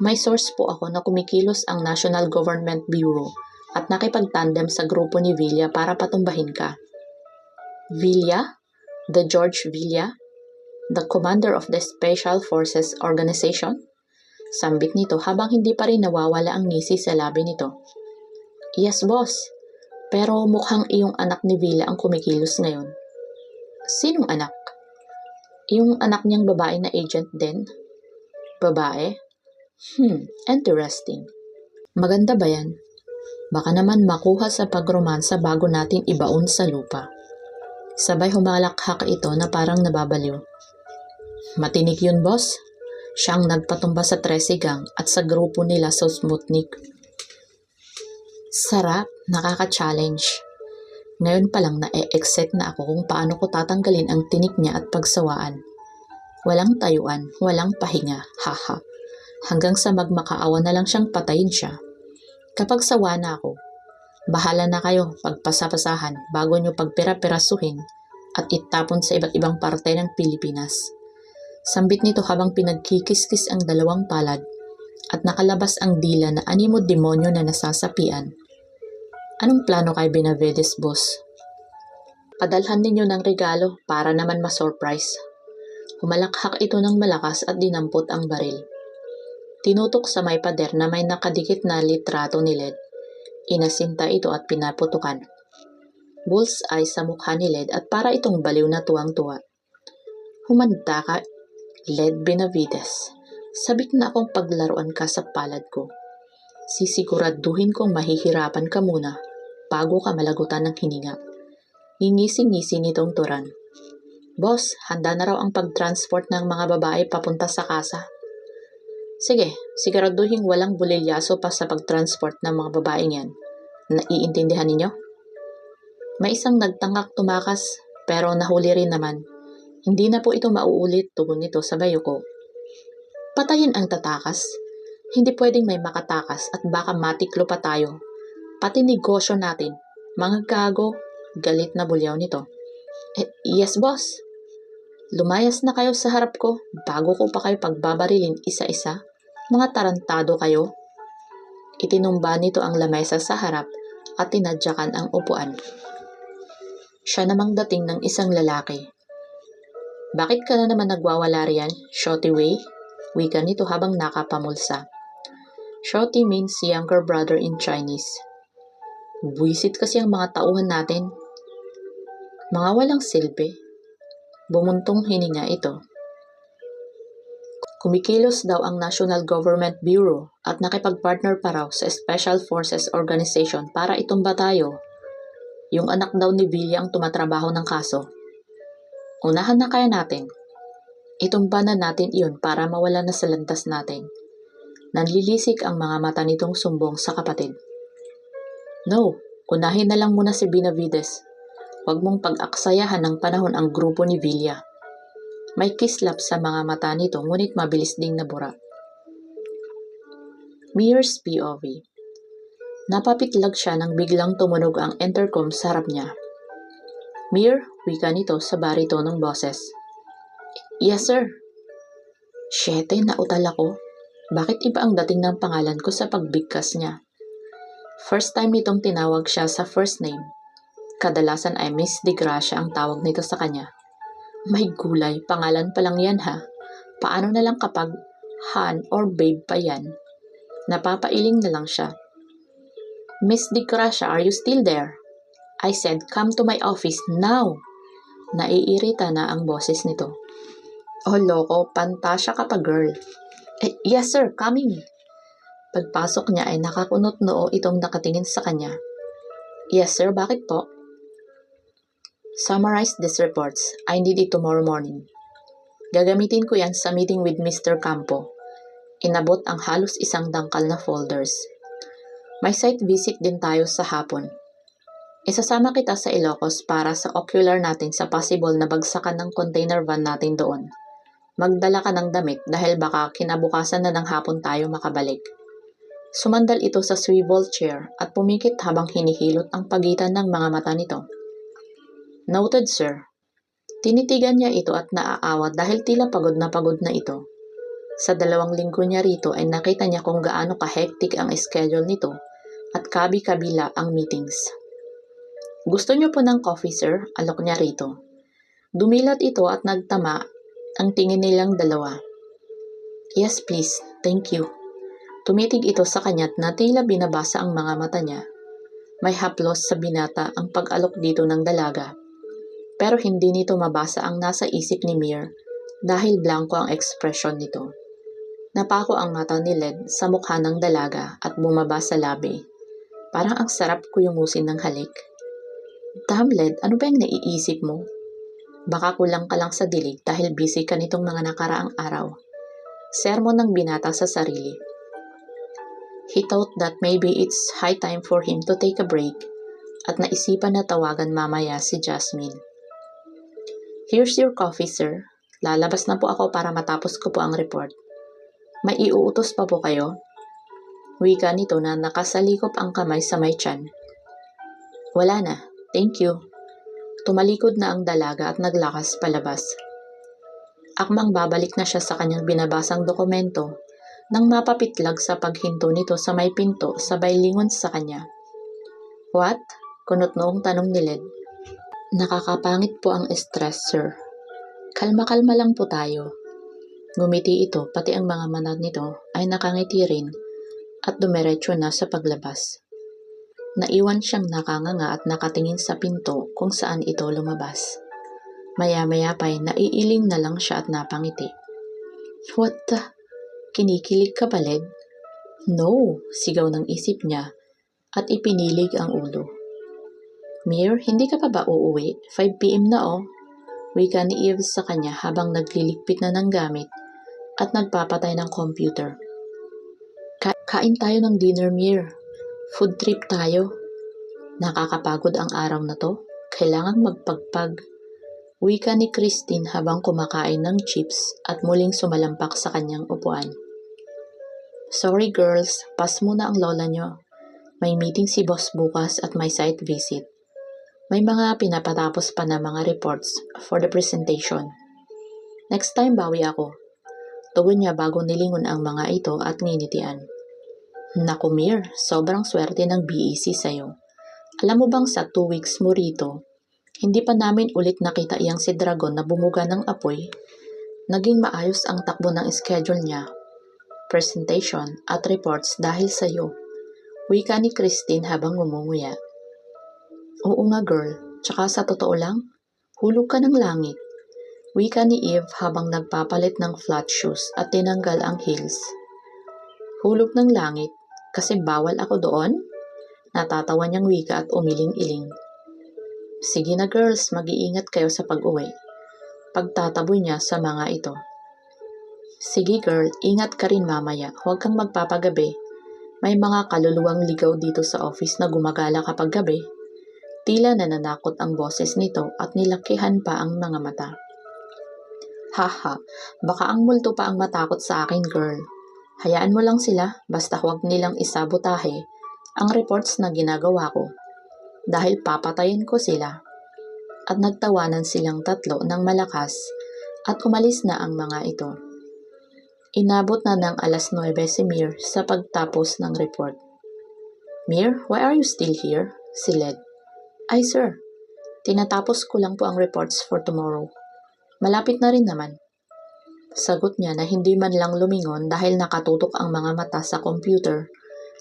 May source po ako na kumikilos ang National Government Bureau at nakipagtandem sa grupo ni Villa para patumbahin ka. Villa? The George Villa? The commander of the Special Forces Organization? Sambit nito habang hindi pa rin nawawala ang ngisi sa labi nito. Yes, boss. Pero mukhang iyong anak ni Villa ang kumikilos ngayon. Sinong anak? Yung anak niyang babae na agent din? Babae? Interesting. Maganda ba yan? Baka naman makuha sa pagromansa bago natin ibaon sa lupa. Sabay humalakhak ito na parang nababaliw. Matinik yun, boss. Siyang nagpatumba sa 13 gang at sa grupo nila sa Smutnik. Sarap, nakaka-challenge. Ngayon pa lang na-excite na ako kung paano ko tatanggalin ang tinik niya at pagsawaan. Walang tayuan, walang pahinga, haha. Hanggang sa magmakaawa na lang siyang patayin siya. Kapag sawa na ako, bahala na kayo pagpasapasahan bago nyo pagpira-pirasuhin at itapon sa iba't ibang parte ng Pilipinas. Sambit nito habang pinagkikiskis ang dalawang palad at nakalabas ang dila na animo demonyo na nasasapian. Anong plano kay Benavides, boss? Padalhan ninyo ng regalo para naman ma-surprise. Humalakhak ito ng malakas at dinampot ang baril. Tinutok sa may pader na may nakadikit na litrato ni Led. Inasinta ito at pinaputukan. Bullseye sa mukha ni Led at para itong baliw na tuwang-tuwa. Humanda ka, Led Benavides. Sabik na akong paglaruan ka sa palad ko. Sisiguraduhin kong mahihirapan ka muna bago ka malagutan ng hininga. Ngingisi-ngisi nitong turan. Boss, handa na raw ang pag-transport ng mga babae papunta sa kasa. Sige, siguraduhin walang bulilyaso pa sa pag-transport ng mga babaeng yan. Naiintindihan ninyo? May isang nagtangak tumakas pero nahuli rin naman. Hindi na po ito mauulit, tugon nito sa bayo ko. Patayin ang tatakas. Hindi pwedeng may makatakas at baka matiklo pa tayo. Pati negosyo natin. Mga gago, galit na bulyaw nito. Yes, boss. Lumayas na kayo sa harap ko bago ko pa kayo pagbabarilin isa-isa. Mga tarantado kayo. Itinumba nito ang lamesa sa harap at tinadyakan ang upuan. Siya namang dating ng isang lalaki. Bakit ka na naman nagwawala riyan, Shorty Wei? Wika nito habang nakapamulsa. Shorty means younger brother in Chinese. Buwisit kasi ang mga tauhan natin. Mga walang silbi. Bumuntong hininga ito. Kumikilos daw ang National Government Bureau at nakipag-partner pa raw sa Special Forces Organization para itumba tayo. Yung anak daw ni Villa ang tumatrabaho ng kaso. Unahan na kaya natin. Itumba na natin iyon para mawala na sa landas natin. Nanlilisik ang mga mata nitong sumbong sa kapatid. No, unahin na lang muna si Benavides. Huwag mong pag-aksayahan ng panahon ang grupo ni Villa. May kislap sa mga mata nito ngunit mabilis ding nabura. Mir's POV. Napapitlag siya nang biglang tumunog ang intercom sa harap niya. Mir, wika nito sa baritonong boses. Yes, sir. Shete, nautal ako. Bakit iba ang dating ng pangalan ko sa pagbigkas niya? First time nitong tinawag siya sa first name. Kadalasan ay Miss De Gracia ang tawag nito sa kanya. May gulay, pangalan pa lang yan ha. Paano na lang kapag Han or Babe pa yan? Napapailing na lang siya. Miss De Gracia, are you still there? I said, come to my office now. Naiirita na ang boses nito. Oh loko, pantasya ka pa girl. Yes sir, coming. Pagpasok niya ay nakakunot noo itong nakatingin sa kanya. Yes sir, bakit po? Summarize these reports. I need it tomorrow morning. Gagamitin ko yan sa meeting with Mr. Campo. Inabot ang halos isang dangkal na folders. May site visit din tayo sa hapon. Isasama kita sa Ilocos para sa ocular natin sa possible na bagsakan ng container van natin doon. Magdala ka ng damit dahil baka kinabukasan na ng hapon tayo makabalik. Sumandal ito sa swivel chair at pumikit habang hinihilot ang pagitan ng mga mata nito. Noted, sir. Tinitigan niya ito at naaawat dahil tila pagod na ito. Sa 2 linggo niya rito ay nakita niya kung gaano ka-hectic ang schedule nito at kabi-kabila ang meetings. Gusto niyo po ng coffee, sir? Alok niya rito. Dumilat ito at nagtama ang tingin nilang dalawa. Yes, please. Thank you. Tumitig ito sa kanya at na tila binabasa ang mga mata niya. May haplos sa binata ang pag-alok dito ng dalaga. Pero hindi nito mabasa ang nasa isip ni Mir dahil blanko ang ekspresyon nito. Napako ang mata ni Led sa mukha ng dalaga at bumaba sa labi. Parang ang sarap kuyumusin ng halik. Damn Led, ano ba yung naiisip mo? Baka kulang ka lang sa dilig dahil busy ka nitong mga nakaraang araw. Sermon ng binata sa sarili. He thought that maybe it's high time for him to take a break at naisipan na tawagan mamaya si Jasmine. Here's your coffee, sir. Lalabas na po ako para matapos ko po ang report. May iuutos pa po kayo? Wika nito na nakasalikop ang kamay sa may tiyan. Wala na. Thank you.
Tumalikod na ang dalaga at naglakas palabas. Akmang babalik na siya sa kanyang binabasang dokumento nang mapapitlag sa paghinto nito sa may pinto sabay lingon sa kanya. What? Kunot noong tanong ni Led. Nakakapangit po ang stress, sir. Kalma-kalma lang po tayo. Ngumiti ito, pati ang mga mata nito ay nakangiti rin at dumiretso na sa paglabas. Naiwan siyang nakanganga at nakatingin sa pinto kung saan ito lumabas. Maya-maya pa'y naiiling na lang siya at napangiti. What the? Kinikilig ka ba, Led? No, sigaw ng isip niya at ipinilig ang ulo. Mir, hindi ka pa ba uuwi? 5 p.m. na oh. Wika ni Eve sa kanya habang nagliligpit na ng gamit at nagpapatay ng computer. Kain tayo ng dinner, Mir. Food trip tayo. Nakakapagod ang araw na to. Kailangang magpagpag. Wika ni Christine habang kumakain ng chips at muling sumalampak sa kanyang upuan. Sorry girls, pass muna ang lola nyo. May meeting si boss bukas at may site visit. May mga pinapatapos pa na mga reports for the presentation. Next time bawi ako. Tugon niya bago nilingon ang mga ito at nginitian. Naku Mir, sobrang swerte ng BEC sa'yo. Alam mo bang sa 2 weeks mo rito, hindi pa namin ulit nakita iyang si Dragon na bumuga ng apoy? Naging maayos ang takbo ng schedule niya, presentation at reports dahil sa'yo. Wika ni Christine habang ngumunguya. Oo nga girl, tsaka sa totoo lang, hulog ka ng langit. Wika ni Eve habang nagpapalit ng flat shoes at tinanggal ang heels. Hulog ng langit, kasi bawal ako doon? Natatawa niyang wika at umiling-iling. Sige na girls, mag-iingat kayo sa pag-uwi. Pagtataboy niya sa mga ito. Sige girl, ingat ka rin mamaya, huwag kang magpapagabi. May mga kaluluwang ligaw dito sa office na gumagala kapag gabi. Tila nananakot ang boses nito at nilakihan pa ang mga mata. Haha, baka ang multo pa ang matakot sa akin girl. Hayaan mo lang sila, basta huwag nilang isabotahe ang reports na ginagawa ko. Dahil papatayin ko sila. At nagtawanan silang tatlo ng malakas at umalis na ang mga ito. Inabot na ng 9:00 si Mir sa pagtapos ng report. Mir, why are you still here? Si Led. Ay sir, tinatapos ko lang po ang reports for tomorrow. Malapit na rin naman. Sagot niya na hindi man lang lumingon dahil nakatutok ang mga mata sa computer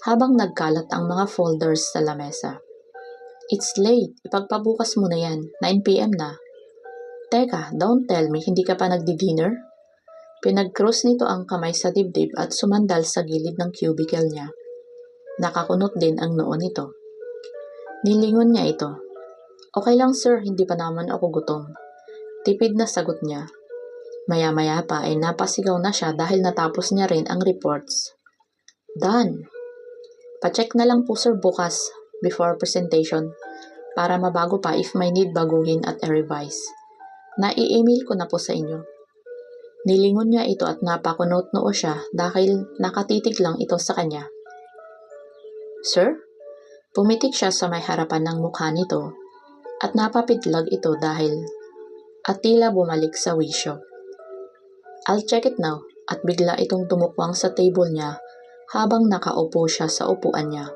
habang nagkalat ang mga folders sa lamesa. It's late, ipagpabukas mo na yan, 9 p.m. na. Teka, don't tell me, hindi ka pa nagdi-dinner? Pinag-cross nito ang kamay sa dibdib at sumandal sa gilid ng cubicle niya. Nakakunot din ang noo nito. Nilingon niya ito. Okay lang sir, hindi pa naman ako gutom. Tipid na sagot niya. Maya-maya pa ay napasigaw na siya dahil natapos niya rin ang reports. Done! Pa-check na lang po sir bukas before presentation para mabago pa if may need baguhin at i-revise. Nai-email ko na po sa inyo. Nilingon niya ito at napakunot noo siya dahil nakatitig lang ito sa kanya. Sir? Pumitik siya sa may harapan ng mukha nito at napapitlag ito dahil at tila bumalik sa wisyo. I'll check it now at bigla itong tumukwang sa table niya habang nakaupo siya sa upuan niya.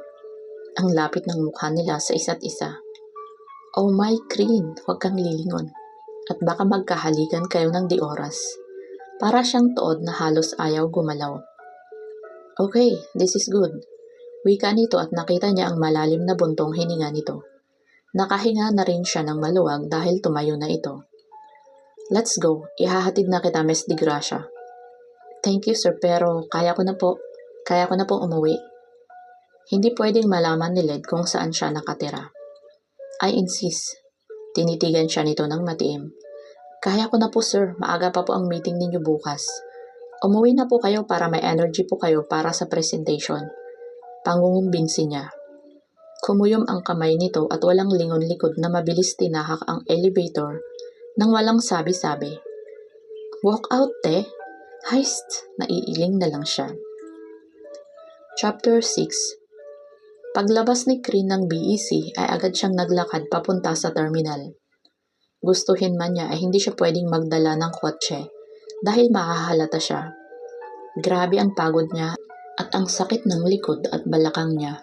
Ang lapit ng mukha nila sa isa't isa. Oh my Green, huwag kang lilingon at baka magkahalikan kayo ng di oras. Para siyang tuod na halos ayaw gumalaw. Okay, this is good. Wika nito at nakita niya ang malalim na buntong hininga nito. Nakahinga na rin siya ng maluwag dahil tumayo na ito. Let's go, ihahatid na kita Miss Di Gracia. Thank you sir pero kaya ko na pong umuwi. Hindi pwedeng malaman ni Led kung saan siya nakatira. I insist. Tinitigan siya nito ng matiim. Kaya ko na po sir, maaga pa po ang meeting ninyo bukas. Umuwi na po kayo para may energy po kayo para sa presentation. Pangungumbinsi niya. Kumuyom ang kamay nito at walang lingon likod na mabilis tinahak ang elevator nang walang sabi-sabi. Walk out, te. Heist, naiiling na lang siya. Chapter 6. Paglabas ni Kreen ng BEC ay agad siyang naglakad papunta sa terminal. Gustuhin man niya ay hindi siya pwedeng magdala ng kotse dahil makahalata siya. Grabe ang pagod niya at ang sakit ng likod at balakang niya.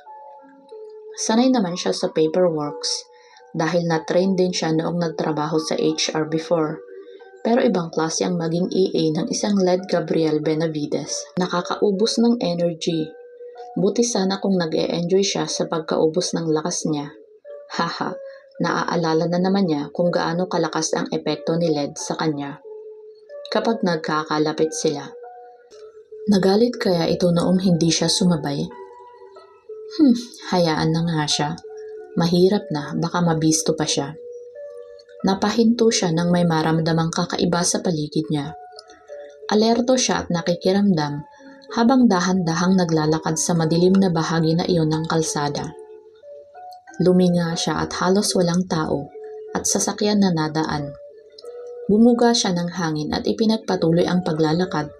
Sanay naman siya sa paperworks dahil na-train din siya noong nagtrabaho sa HR before. Pero ibang klase ang maging EA ng isang Led Gabriel Benavides. Nakakaubos ng energy. Buti sana kung nag-e-enjoy siya sa pagkaubos ng lakas niya. Haha, naaalala na naman niya kung gaano kalakas ang epekto ni Led sa kanya kapag nagkakalapit sila. Nagalit kaya ito noong hindi siya sumabay? Hayaan na nga siya. Mahirap na, baka mabisto pa siya. Napahinto siya nang may maramdamang kakaiba sa paligid niya. Alerto siya at nakikiramdam habang dahan-dahang naglalakad sa madilim na bahagi na iyon ng kalsada. Luminga siya at halos walang tao at sasakyan na nadaan. Bumuga siya ng hangin at ipinagpatuloy ang paglalakad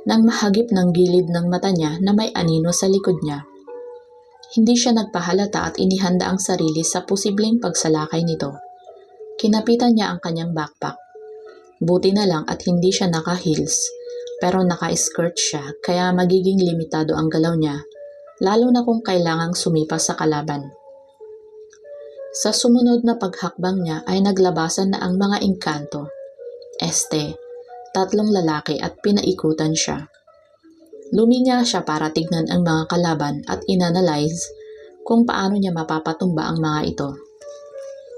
nang mahagip ng gilid ng mata niya na may anino sa likod niya. Hindi siya nagpahalata at inihanda ang sarili sa posibleng pagsalakay nito. Kinapitan niya ang kanyang backpack. Buti na lang at hindi siya naka-heels, pero naka-skirt siya kaya magiging limitado ang galaw niya, lalo na kung kailangang sumipa sa kalaban. Sa sumunod na paghakbang niya ay naglabasan na ang mga engkanto. 3 lalaki at pinaikutan siya. Luminga siya para tignan ang mga kalaban at inanalyze kung paano niya mapapatumba ang mga ito.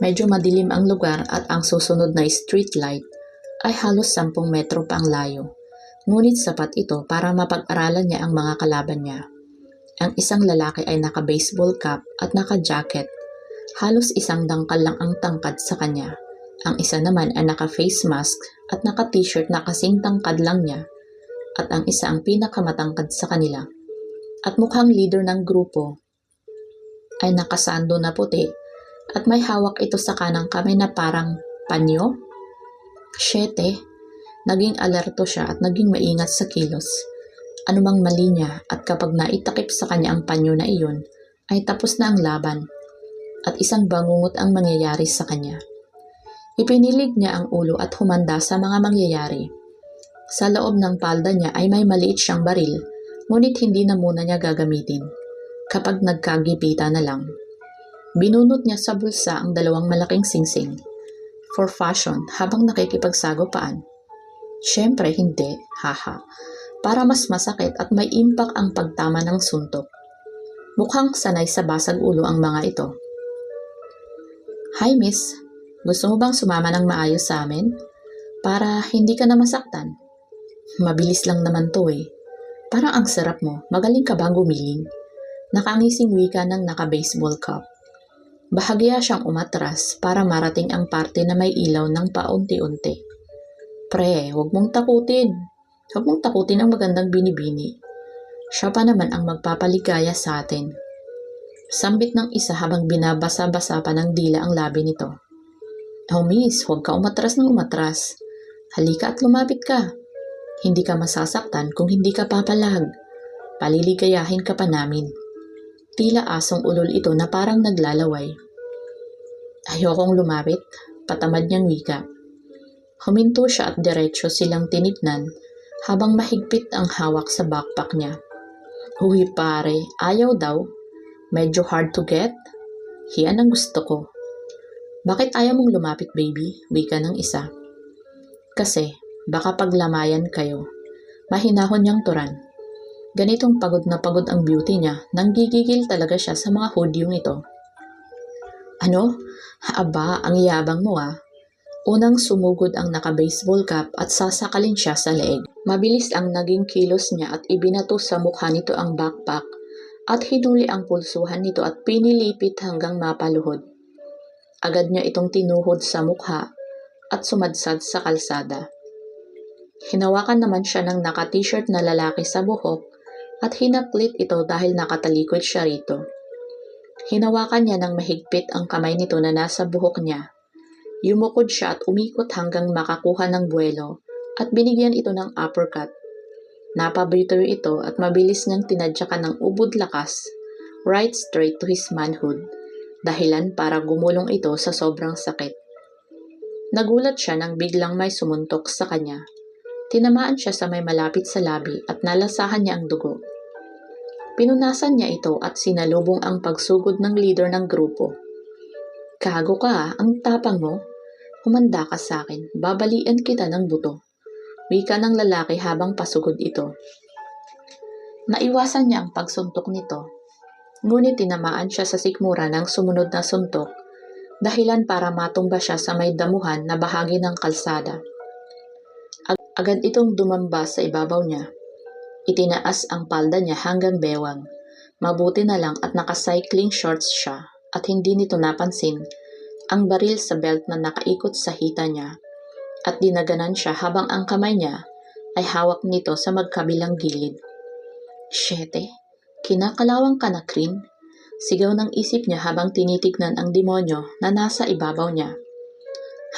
Medyo madilim ang lugar at ang susunod na street light ay halos 10 metro pa ang layo. Ngunit sapat ito para mapag-aralan niya ang mga kalaban niya. Ang isang lalaki ay naka-baseball cap at naka-jacket. Halos isang dangkal lang ang tangkad sa kanya. Ang isa naman ay naka-face mask at naka-t-shirt na kasing tangkad lang niya. At ang isa ang pinakamatangkad sa kanila. At mukhang leader ng grupo ay nakasando na puti at may hawak ito sa kanang kamay na parang panyo. 7. Naging alerto siya at naging maingat sa kilos. Anumang mali niya at kapag naitakip sa kanya ang panyo na iyon, ay tapos na ang laban at isang bangungot ang mangyayari sa kanya. Ipinilig niya ang ulo at humanda sa mga mangyayari. Sa loob ng palda niya ay may maliit siyang baril, ngunit hindi na muna niya gagamitin. Kapag nagkagipita na lang. Binunot niya sa bulsa ang 2 malaking singsing. For fashion habang nakikipagsagupaan. Siyempre hindi, haha. Para mas masakit at may impact ang pagtama ng suntok. Mukhang sanay sa basag ulo ang mga ito. Hi miss, gusto mo bang sumama ng maayos sa amin? Para hindi ka na masaktan. Mabilis lang naman to eh. Parang ang sarap mo, magaling ka bang gumiling? Nakangising wika ng naka-baseball cap. Bahagya siyang umatras para marating ang parte na may ilaw ng paunti-unti. Pre, huwag mong takutin. Huwag mong takutin ang magandang binibini. Siya pa naman ang magpapaligaya sa atin. Sambit ng isa habang binabasa-basa pa ng dila ang labi nito. Oh miss, huwag ka umatras ng umatras. Halika at lumapit ka. Hindi ka masasaktan kung hindi ka papalag. Paliligayahin ka pa namin. Tila asong ulol ito na parang naglalaway. Ayokong lumapit, patamad niyang wika. Huminto siya at diretsyo silang tinignan habang mahigpit ang hawak sa backpack niya. Uy pare, ayaw daw. Medyo hard to get? Hiyan ang gusto ko. Bakit ayaw mong lumapit baby? Wika ng isa. Kasi baka paglamayan kayo. Mahinahon niyang turan. Ganitong pagod na pagod ang beauty niya nang gigigil talaga siya sa mga hudyong ito. Ano? Aba, ang yabang mo ah. Unang sumugod ang naka-baseball cap at sasakalin siya sa leeg. Mabilis ang naging kilos niya at ibinato sa mukha nito ang backpack at hinuli ang pulsuhan nito at pinilipit hanggang mapaluhod. Agad niya itong tinuhod sa mukha at sumadsad sa kalsada. Hinawakan naman siya ng naka-t-shirt na lalaki sa buhok at hinaklit ito dahil nakatalikod siya rito. Hinawakan niya ng mahigpit ang kamay nito na nasa buhok niya. Yumukod siya at umikot hanggang makakuha ng buwelo at binigyan ito ng uppercut. Napabitoy ito at mabilis niyang tinadyakan ng ubod lakas, right straight to his manhood, dahilan para gumulong ito sa sobrang sakit. Nagulat siya nang biglang may sumuntok sa kanya. Tinamaan siya sa may malapit sa labi at nalasahan niya ang dugo. Pinunasan niya ito at sinalubong ang pagsugod ng leader ng grupo. "Gago ka ah, ang tapang mo. Humanda ka sa akin, babalian kita ng buto." Wika ng lalaki habang pasugod ito. Naiwasan niya ang pagsuntok nito, ngunit tinamaan siya sa sikmura ng sumunod na suntok, dahilan para matumba siya sa may damuhan na bahagi ng kalsada. Agad itong dumamba sa ibabaw niya. Itinaas ang palda niya hanggang bewang. Mabuti na lang at naka-cycling shorts siya at hindi nito napansin ang baril sa belt na nakaikot sa hita niya at dinaganan siya habang ang kamay niya ay hawak nito sa magkabilang gilid. "Syete, kinakalawang ka na, Krin," sigaw ng isip niya habang tinitignan ang demonyo na nasa ibabaw niya.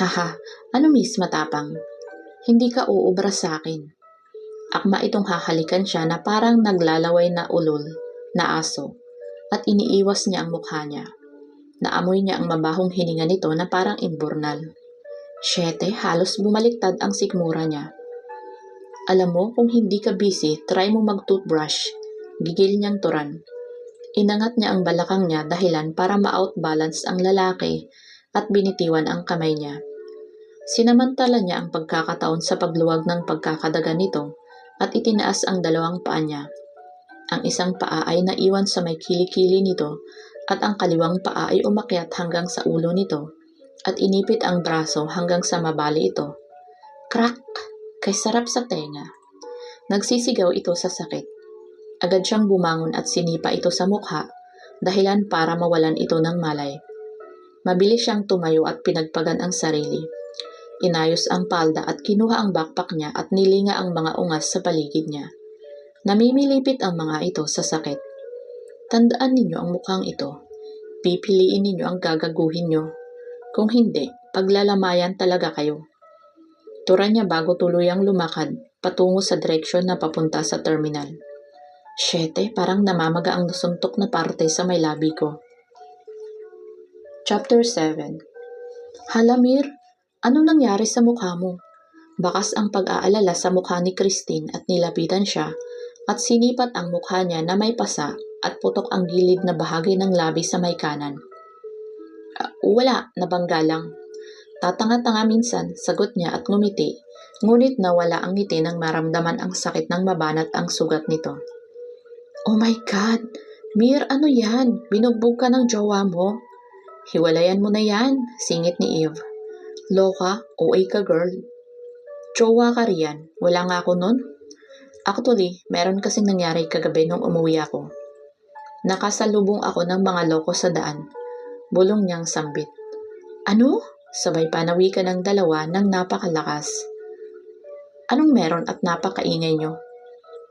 "Haha, ano miss matapang? Hindi ka uubra sa akin." Akma itong hahalikan siya na parang naglalaway na ulol na aso at iniiwas niya ang mukha niya. Naamoy niya ang mabahong hininga nito na parang imburnal. Syete, halos bumaliktad ang sikmura niya. "Alam mo, kung hindi ka busy, try mo mag-toothbrush." Gigil niyang turan. Inangat niya ang balakang niya dahilan para ma-outbalance ang lalaki at binitiwan ang kamay niya. Sinamantala niya ang pagkakataon sa pagluwag ng pagkakadaga nito at itinaas ang dalawang paa niya. Ang isang paa ay naiwan sa may kilikili nito at ang kaliwang paa ay umakyat hanggang sa ulo nito at inipit ang braso hanggang sa mabali ito. Crack! Kay sarap sa tenga. Nagsisigaw ito sa sakit. Agad siyang bumangon at sinipa ito sa mukha dahilan para mawalan ito ng malay. Mabilis siyang tumayo at pinagpagan ang sarili. Inayos ang palda at kinuha ang backpack niya at nilinga ang mga ungas sa paligid niya. Namimilipit ang mga ito sa sakit. Tandaan ninyo ang mukhang ito. Pipiliin ninyo ang gagaguhin nyo. Kung hindi, paglalamayan talaga kayo. Turan niya bago tuluyang lumakad patungo sa direksyon na papunta sa terminal. Syete, parang namamaga ang nasuntok na parte sa may labi ko. Chapter 7. "Halamir, anong nangyari sa mukha mo?" Bakas ang pag-aalala sa mukha ni Christine at nilapitan siya at sinipat ang mukha niya na may pasa at putok ang gilid na bahagi ng labi sa may kanan. Wala, nabangga lang." Tatanga-tanga minsan, sagot niya at ngumiti, ngunit nawala ang ngiti nang maramdaman ang sakit ng mabanat ang sugat nito. "Oh my God! Mir, ano yan? Binugbog ka ng jowa mo?" "Hiwalayan mo na yan," singit ni Eve. "Loka, OA ka girl." "Jowa ka riyan, wala nga ako nun." "Actually, meron kasing nangyari kagabi nung umuwi ako. Nakasalubong ako ng mga loko sa daan." Bulong niyang sambit. "Ano?" Sabay panawika ng dalawa ng napakalakas. "Anong meron at napakaingay niyo?"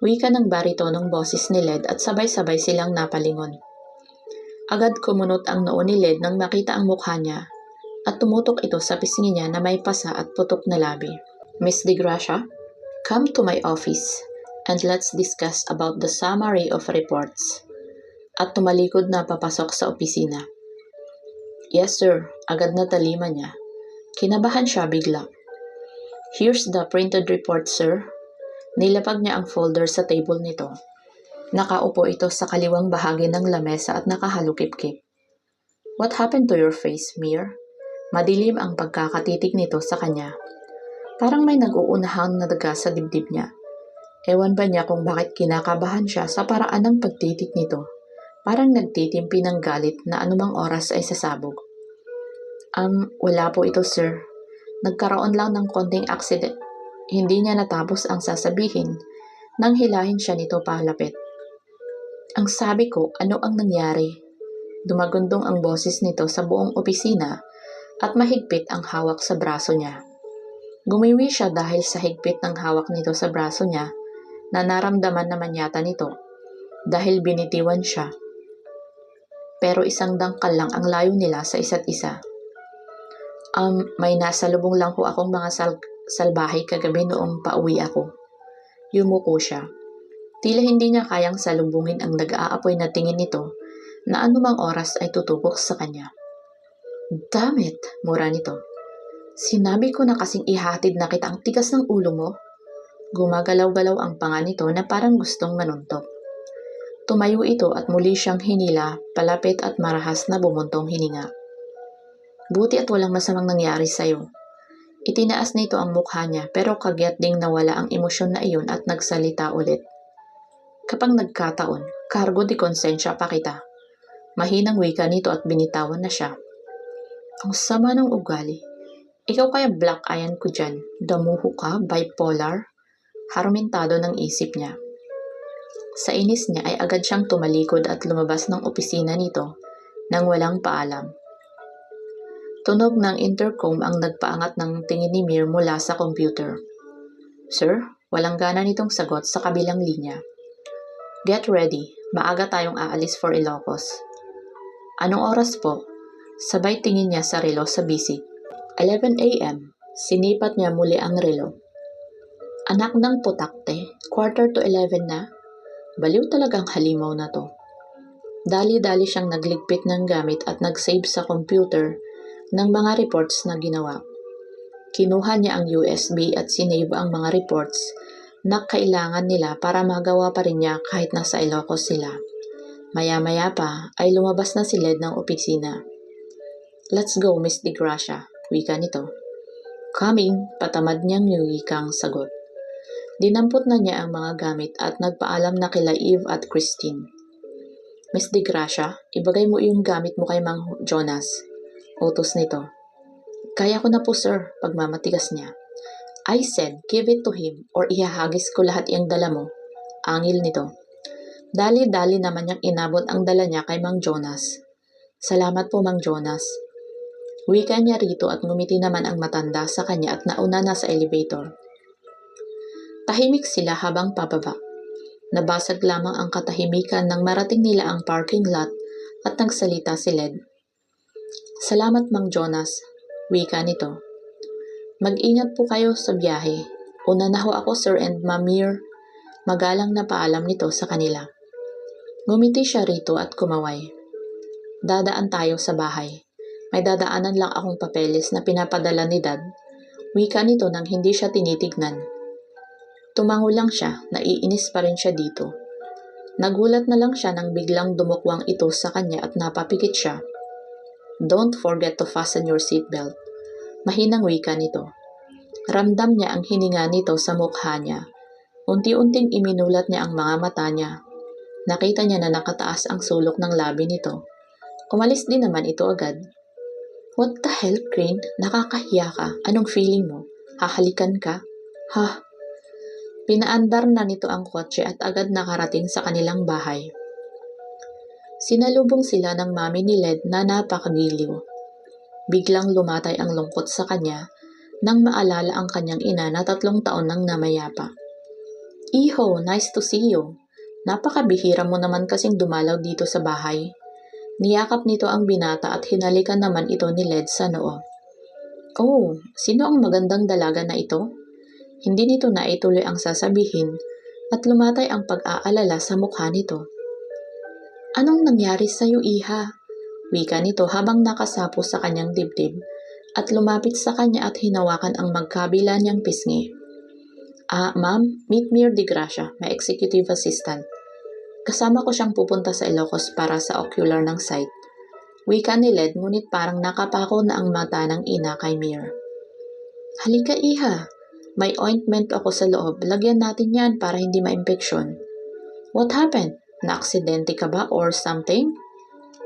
Wika ng baritonong boses ni Led at sabay-sabay silang napalingon. Agad kumunot ang noo ni Led nang makita ang mukha niya at tumutok ito sa pisngi niya na may pasa at putok na labi. "Miss De Gracia, come to my office and let's discuss about the summary of reports." At tumalikod na papasok sa opisina. "Yes sir," agad na talima niya. Kinabahan siya bigla. "Here's the printed report sir." Nilapag niya ang folder sa table nito. Nakaupo ito sa kaliwang bahagi ng lamesa at nakahalukip-kip. "What happened to your face, Mir?" Madilim ang pagkakatitig nito sa kanya. Parang may nag-uunahang na daga sa dibdib niya. Ewan ba niya kung bakit kinakabahan siya sa paraan ng pagtitik nito. Parang nagtitimpi ng galit na anumang oras ay sasabog. Wala po ito sir. Nagkaroon lang ng konting accident." Hindi niya natapos ang sasabihin nang hilahin siya nito palapit. "Ang sabi ko, ano ang nangyari?" Dumagundong ang boses nito sa buong opisina at mahigpit ang hawak sa braso niya. Gumiwi siya dahil sa higpit ng hawak nito sa braso niya na naramdaman naman yata nito dahil binitiwan siya. Pero isang dangkal lang ang layo nila sa isa't isa. May nasalubong lang ho akong mga salbahe kagabi noong pauwi ako." Yumuko siya. Tila hindi niya kayang salubungin ang nag-aapoy na tingin nito na anumang oras ay tutubok sa kanya. "Damn it!" mura nito. Sinabi ko na kasing ihatid na kita, ang tigas ng ulo mo. Gumagalaw-galaw ang panga nito na parang gustong manuntok. Tumayo ito at muli siyang hinila, palapit at marahas na bumuntong hininga. Buti at walang masamang nangyari sa'yo. Itinaas nito ang mukha niya pero kagyat ding nawala ang emosyon na iyon at nagsalita ulit. Kapag nagkataon, cargo de konsensya pa kita. Mahinang wika nito at binitawan na siya. Ang sama ng ugali. Ikaw kaya black iron ko dyan. Damuho ka, bipolar. Harmentado ng isip niya. Sa inis niya ay agad siyang tumalikod at lumabas ng opisina nito nang walang paalam. Tunog ng intercom ang nagpaangat ng tingin ni Mir mula sa computer. Sir, walang gana nitong sagot sa kabilang linya. Get ready, maaga tayong aalis for Ilocos. Anong oras po? Sabay tingin niya sa relo sa bisig. 11 a.m. Sinipat niya muli ang relo. Anak ng putakte, 11:45 na. Baliw talagang halimaw na to. Dali-dali siyang nagligpit ng gamit at nag-save sa computer ng mga reports na ginawa. Kinuha niya ang USB at sinave ang mga reports na kailangan nila para magawa pa rin niya kahit nasa Ilocos sila. Maya-maya pa ay lumabas na si Led ng opisina. Let's go, Miss De Gracia, wika nito. Coming, patamad niyang wikang sagot. Dinampot na niya ang mga gamit at nagpaalam na kila Eve at Christine. Miss De Gracia, ibagay mo yung gamit mo kay Mang Jonas. Utos nito. Kaya ko na po sir, pagmamatigas niya. I said, give it to him or ihahagis ko lahat yung dala mo. Angil nito. Dali-dali naman niyang inabot ang dala niya kay Mang Jonas. Salamat po Mang Jonas. Wika niya rito at ngumiti naman ang matanda sa kanya at nauna na sa elevator. Tahimik sila habang pababa. Nabasag lamang ang katahimikan nang marating nila ang parking lot at nagsalita si Led. Salamat Mang Jonas, wika nito. Mag-ingat po kayo sa biyahe. Una na ho ako Sir and Mamir. Magalang na paalam nito sa kanila. Ngumiti siya rito at kumaway. Dadaan tayo sa bahay. May dadaanan lang akong papeles na pinapadala ni Dad. Wika nito nang hindi siya tinitignan. Tumango lang siya, naiinis pa rin siya dito. Nagulat na lang siya nang biglang dumukwang ito sa kanya at napapikit siya. Don't forget to fasten your seatbelt. Mahinang wika nito. Ramdam niya ang hininga nito sa mukha niya. Unti-unting iminulat niya ang mga mata niya. Nakita niya na nakataas ang sulok ng labi nito. Umalis din naman ito agad. What the hell, Crane? Nakakahiya ka. Anong feeling mo? Hahalikan ka? Ha? Pinaandar na nito ang kotse at agad nakarating sa kanilang bahay. Sinalubong sila ng mami ni Led na napakagiliw. Biglang lumatay ang lungkot sa kanya nang maalala ang kanyang ina na 3 taon nang namayapa. Iho, nice to see you. Napakabihira mo naman kasing dumalaw dito sa bahay. Niyakap nito ang binata at hinalikan naman ito ni Led sa noo. Oh, sino ang magandang dalaga na ito? Hindi nito naituloy ang sasabihin at lumatay ang pag-aalala sa mukha nito. Anong nangyari sa'yo, iha? Wika nito habang nakasapo sa kanyang dibdib at lumapit sa kanya at hinawakan ang magkabila niyang pisngi. Ma'am, meet Mir De Gracia, my executive assistant. Kasama ko siyang pupunta sa Ilocos para sa ocular ng site. Wika ni Led ngunit parang nakapako na ang mata ng ina kay Mir. Halika iha, may ointment ako sa loob, lagyan natin yan para hindi ma-infeksyon. What happened? Naaksidente ka ba or something?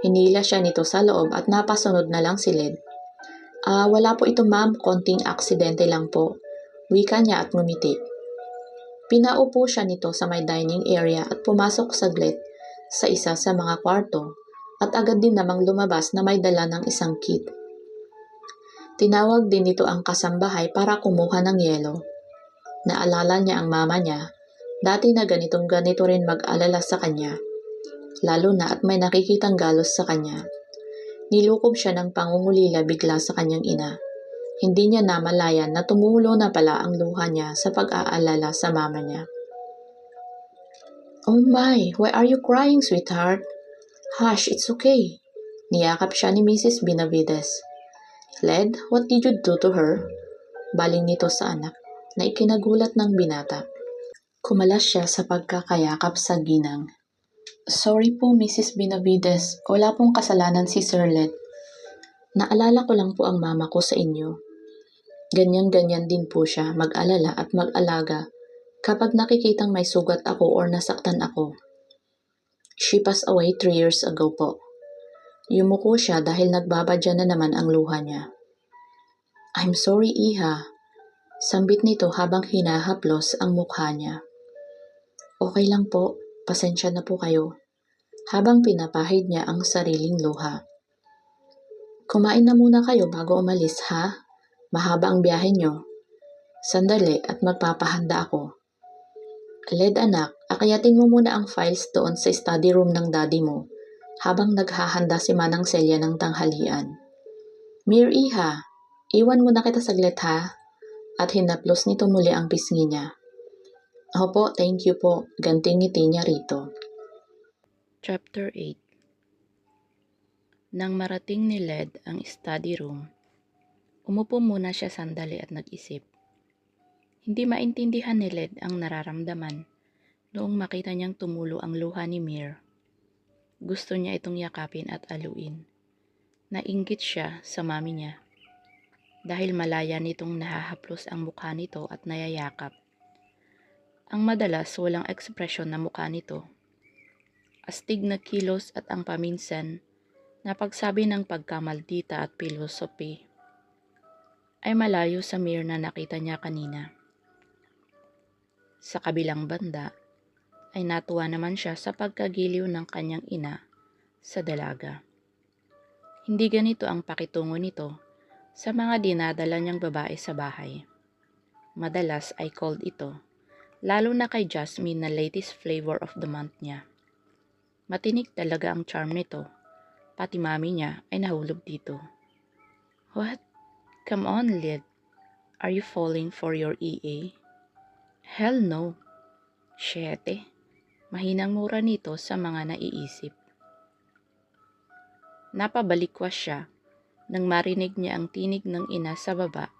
Hinila siya nito sa loob at napasunod na lang si Led. Wala po ito ma'am, konting aksidente lang po. Wika niya at ngumiti. Pinaupo siya nito sa may dining area at pumasok saglit sa isa sa mga kwarto at agad din namang lumabas na may dala ng isang kit. Tinawag din nito ang kasambahay para kumuha ng yelo. Naalala niya ang mama niya, dati na ganito rin mag-alala sa kanya, lalo na at may nakikitang galos sa kanya. Nilukob siya ng pangungulila bigla sa kanyang ina. Hindi niya namalayan na tumulo na pala ang luha niya sa pag-aalala sa mama niya. Oh my, why are you crying, sweetheart? Hush, it's okay. Niyakap siya ni Mrs. Benavides. Led, what did you do to her? Baling nito sa anak, na ikinagulat ng binata. Kumalas siya sa pagkakayakap sa ginang. Sorry po, Mrs. Benavides. Wala pong kasalanan si Sir Led. Naalala ko lang po ang mama ko sa inyo. Ganyan-ganyan din po siya mag-alala at mag-alaga kapag nakikitang may sugat ako or nasaktan ako. She passed away 3 years ago po. Yumuko siya dahil nagbabadya na naman ang luha niya. I'm sorry, Iha. Sambit nito habang hinahaplos ang mukha niya. Okay lang po, pasensya na po kayo. Habang pinapahid niya ang sariling luha. Kumain na muna kayo bago umalis, ha? Mahaba ang biyahe niyo. Sandali at magpapahanda ako. Led anak, akayatin mo muna ang files doon sa study room ng daddy mo habang naghahanda si Manang Celia ng tanghalian. Mir Iha, iwan mo na kita saglit ha? At hinaplos nito muli ang pisngi niya. Opo, thank you po. Ganting ngiti niya rito.
Chapter 8. Nang marating ni Led ang study room, umupo muna siya sandali at nag-isip. Hindi maintindihan ni Led ang nararamdaman noong makita niyang tumulo ang luha ni Mir. Gusto niya itong yakapin at aluin. Nainggit siya sa mami niya dahil malaya nitong nahahaplos ang mukha nito at nayayakap. Ang madalas walang ekspresyon na mukha nito. Astig na kilos at ang paminsan na pagsabi ng pagkamaldita at pilosopi ay malayo sa Mir na nakita niya kanina. Sa kabilang banda ay natuwa naman siya sa pagkagiliw ng kanyang ina sa dalaga. Hindi ganito ang pakitungo nito sa mga dinadala niyang babae sa bahay. Madalas ay cold ito, lalo na kay Jasmine na latest flavor of the month niya. Matinik talaga ang charm nito, pati mami niya ay nahulog dito. What? Come on, Lid. Are you falling for your EA? Hell no. Shete. Mahinang mura nito sa mga naiisip. Napabalikwas siya nang marinig niya ang tinig ng ina sa baba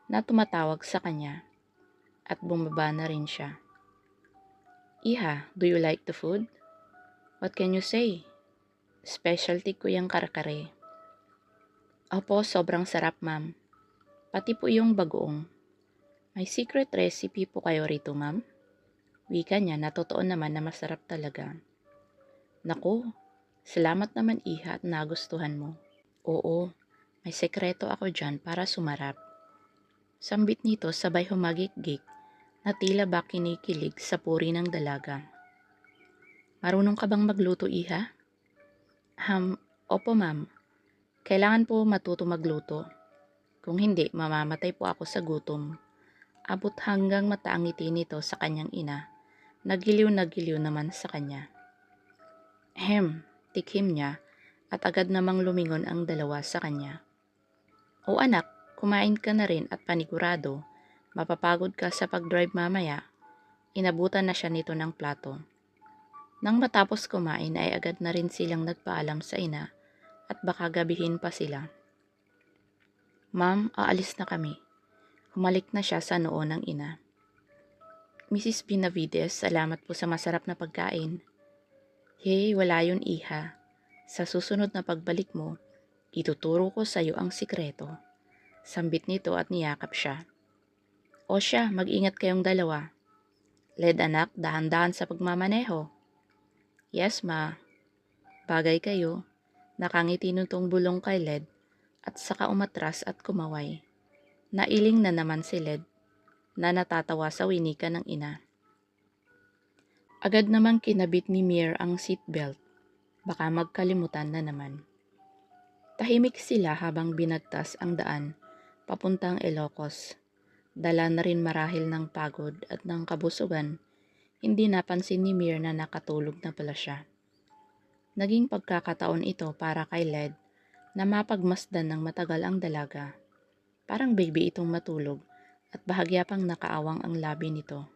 na tumatawag sa kanya at bumaba na rin siya. Iha, do you like the food? What can you say? Specialty ko yung kare-kare. Opo, sobrang sarap ma'am. Pati po yung bagoong. May secret recipe po kayo rito ma'am? Wika niya na totoo naman na masarap talaga. Naku, salamat naman iha at nagustuhan mo. Oo, may sekreto ako dyan para sumarap. Sambit nito sabay humagik-gik na tila ba kinikilig sa puri ng dalaga. Marunong ka bang magluto iha? Opo ma'am. Kailangan po matuto magluto. Kung hindi, mamamatay po ako sa gutom. Abot hanggang mata ang ngiti nito sa kanyang ina. Nagiliw naman sa kanya. Tikim niya at agad namang lumingon ang dalawa sa kanya. O anak, kumain ka na rin at panigurado, mapapagod ka sa pag-drive mamaya. Inabutan na siya nito ng plato. Nang matapos kumain ay agad na rin silang nagpaalam sa ina at baka gabihin pa sila. Ma'am, aalis na kami. Humalik na siya sa noo ng ina. Mrs. Benavides, salamat po sa masarap na pagkain. Hey, wala yun iha. Sa susunod na pagbalik mo, ituturo ko sa iyo ang sikreto. Sambit nito at niyakap siya. O siya, mag-ingat kayong dalawa. Led anak, dahan-dahan sa pagmamaneho. Yes ma. Bagay kayo. Nakangiti nitong bulong kay Led at saka umatras at kumaway. Nailing na naman si Led na natatawa sa winika ng ina. Agad namang kinabit ni Mir ang seatbelt. Baka magkalimutan na naman. Tahimik sila habang binagtas ang daan papuntang Ilocos. Dala na rin marahil ng pagod at ng kabusugan, hindi napansin ni Mir na nakatulog na pala siya. Naging pagkakataon ito para kay Led na mapagmasdan ng matagal ang dalaga. Parang baby itong matulog at bahagya pang nakaawang ang labi nito.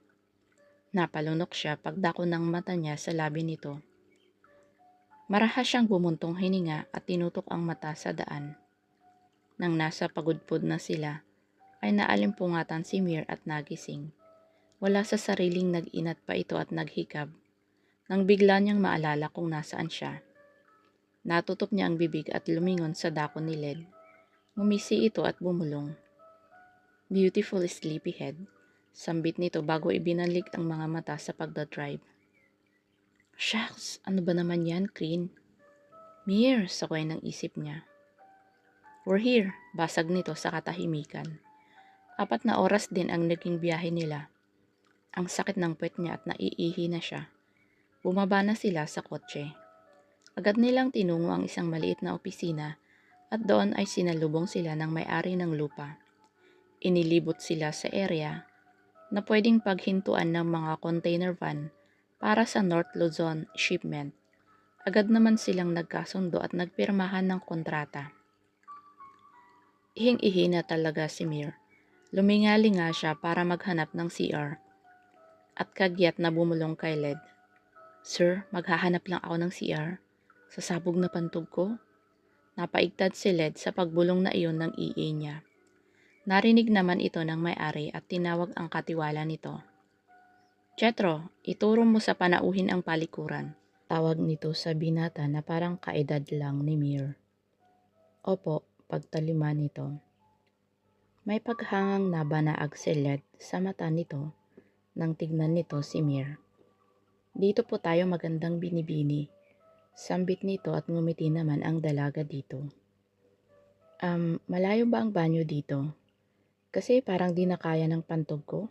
Napalunok siya pagdako ng mata niya sa labi nito. Marahas siyang bumuntong hininga at tinutok ang mata sa daan. Nang nasa pagudpod na sila, ay naalimpungatan si Mir at nagising. Wala sa sariling nag-inat pa ito at naghikab. Nang bigla niyang maalala kung nasaan siya. Natutup niya ang bibig at lumingon sa dako ni Led. Ngumisi ito at bumulong. Beautiful sleepyhead. Sambit nito bago ibinalik ang mga mata sa pagdadrive. Shucks, ano ba naman yan, Crane? Mir, sakway ng isip niya. We're here, basag nito sa katahimikan. 4 na oras din ang naging biyahe nila. Ang sakit ng puwet niya at naiihi na siya. Bumaba na sila sa kotse. Agad nilang tinungo ang isang maliit na opisina at doon ay sinalubong sila ng may-ari ng lupa. Inilibot sila sa area na pwedeng paghintuan ng mga container van para sa North Luzon shipment. Agad naman silang nagkasundo at nagpirmahan ng kontrata. Ihing-ihi na talaga si Mir. Lumingali nga siya para maghanap ng CR. At kagyat na bumulong kay Led. Sir, maghahanap lang ako ng CR. Sasabog na pantog ko. Napaigtad si Led sa pagbulong na iyon ng EA niya. Narinig naman ito ng may-ari at tinawag ang katiwala nito. Jetro, ituro mo sa panauhin ang palikuran. Tawag nito sa binata na parang kaedad lang ni Mir. Opo, pagtalima nito. May paghangang nabanaag si Led sa mata nito nang tignan nito si Mir. Dito po tayo magandang binibini. Sambit nito at ngumiti naman ang dalaga dito. Malayo ba ang banyo dito? Kasi parang di na kaya ng pantog ko.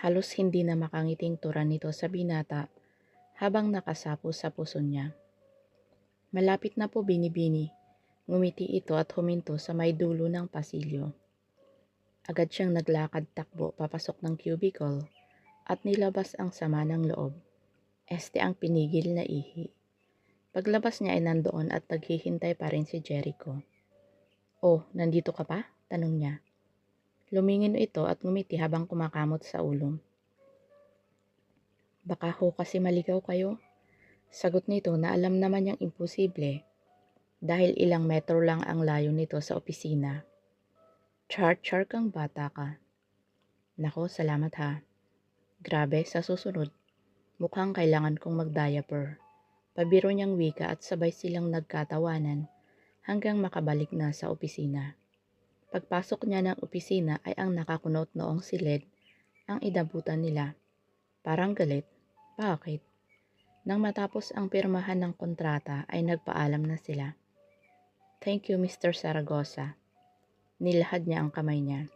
Halos hindi na makangiting turan nito sa binata habang nakasapo sa puso niya. Malapit na po binibini. Ngumiti ito at huminto sa may dulo ng pasilyo. Agad siyang naglakad takbo papasok ng cubicle at nilabas ang sama ng loob. Ang pinigil na ihi. Paglabas niya ay nandoon at naghihintay pa rin si Jericho. Oh, nandito ka pa? Tanong niya. Lumingin ito at ngumiti habang kumakamot sa ulo. Baka ho kasi maligaw kayo? Sagot nito na alam naman niyang imposible dahil ilang metro lang ang layo nito sa opisina. Char kang bata ka. Nako, salamat ha. Grabe, sa susunod, mukhang kailangan kong mag-diaper. Pabiro niyang wika at sabay silang nagkatawanan hanggang makabalik na sa opisina. Pagpasok niya ng opisina ay ang nakakunot noong si Led ang idabutan nila. Parang galit. Bakit? Nang matapos ang pirmahan ng kontrata ay nagpaalam na sila. Thank you, Mr. Zaragoza. Nilahad niya ang kamay niya.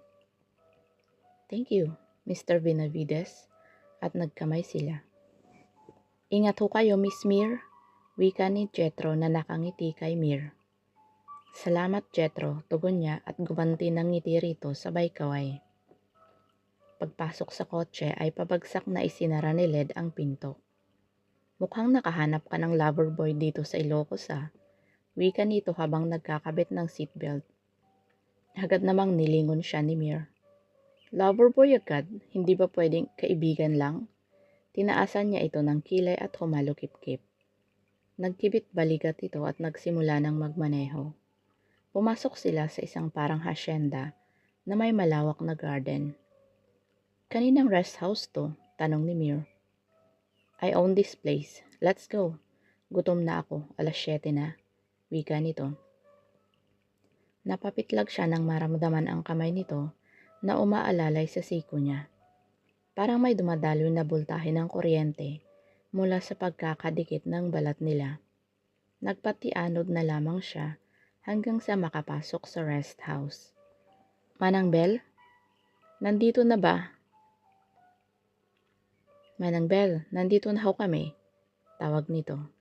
Thank you, Mr. Benavides. At nagkamay sila. Ingat ho kayo, Miss Mir. Wika ni Jetro na nakangiti kay Mir. Salamat, Jetro, tugon niya at gumanti ng ngiti rito sabay kaway. Pagpasok sa kotse ay pabagsak na isinara ni Led ang pinto. Mukhang nakahanap ka ng lover boy dito sa Ilocos ah. Wika nito habang nagkakabit ng seatbelt. Agad namang nilingon siya ni Mir. Lover boy agad, hindi ba pwedeng kaibigan lang? Tinaasan niya ito ng kilay at humalukip-kip. Nagkibit balikat ito at nagsimula ng magmaneho. Pumasok sila sa isang parang hasyenda na may malawak na garden. Kaninang rest house to? Tanong ni Mir. I own this place. Let's go. Gutom na ako, 7:00 na. Wika nito. Napapitlag siya nang maramdaman ang kamay nito na umaalalay sa siko niya. Parang may dumadaloy na boltahe ng kuryente mula sa pagkakadikit ng balat nila. Nagpatianod na lamang siya hanggang sa makapasok sa rest house. Manang Bell? Nandito na ba? Manang Bell, nandito na ho kami. Tawag nito.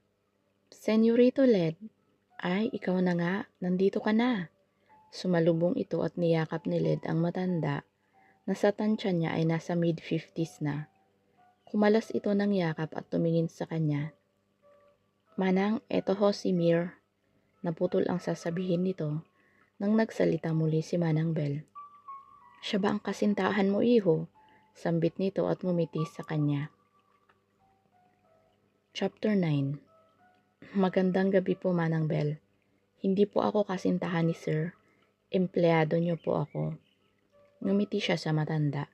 Senyorito Led. Ay, ikaw na nga, nandito ka na. Sumalubong ito at niyakap ni Led ang matanda na sa tansya niya ay nasa mid-50s na. Kumalas ito ng yakap at tumingin sa kanya. Manang, eto ho si Mir. Naputol ang sasabihin nito nang nagsalita muli si Manang Bell. Siya ba ang kasintahan mo, iho? Sambit nito at ngumiti sa kanya. Chapter 9. Magandang gabi po, Manang Bell. Hindi po ako kasintahan ni Sir.
Empleyado niyo po ako. Ngumiti siya sa matanda.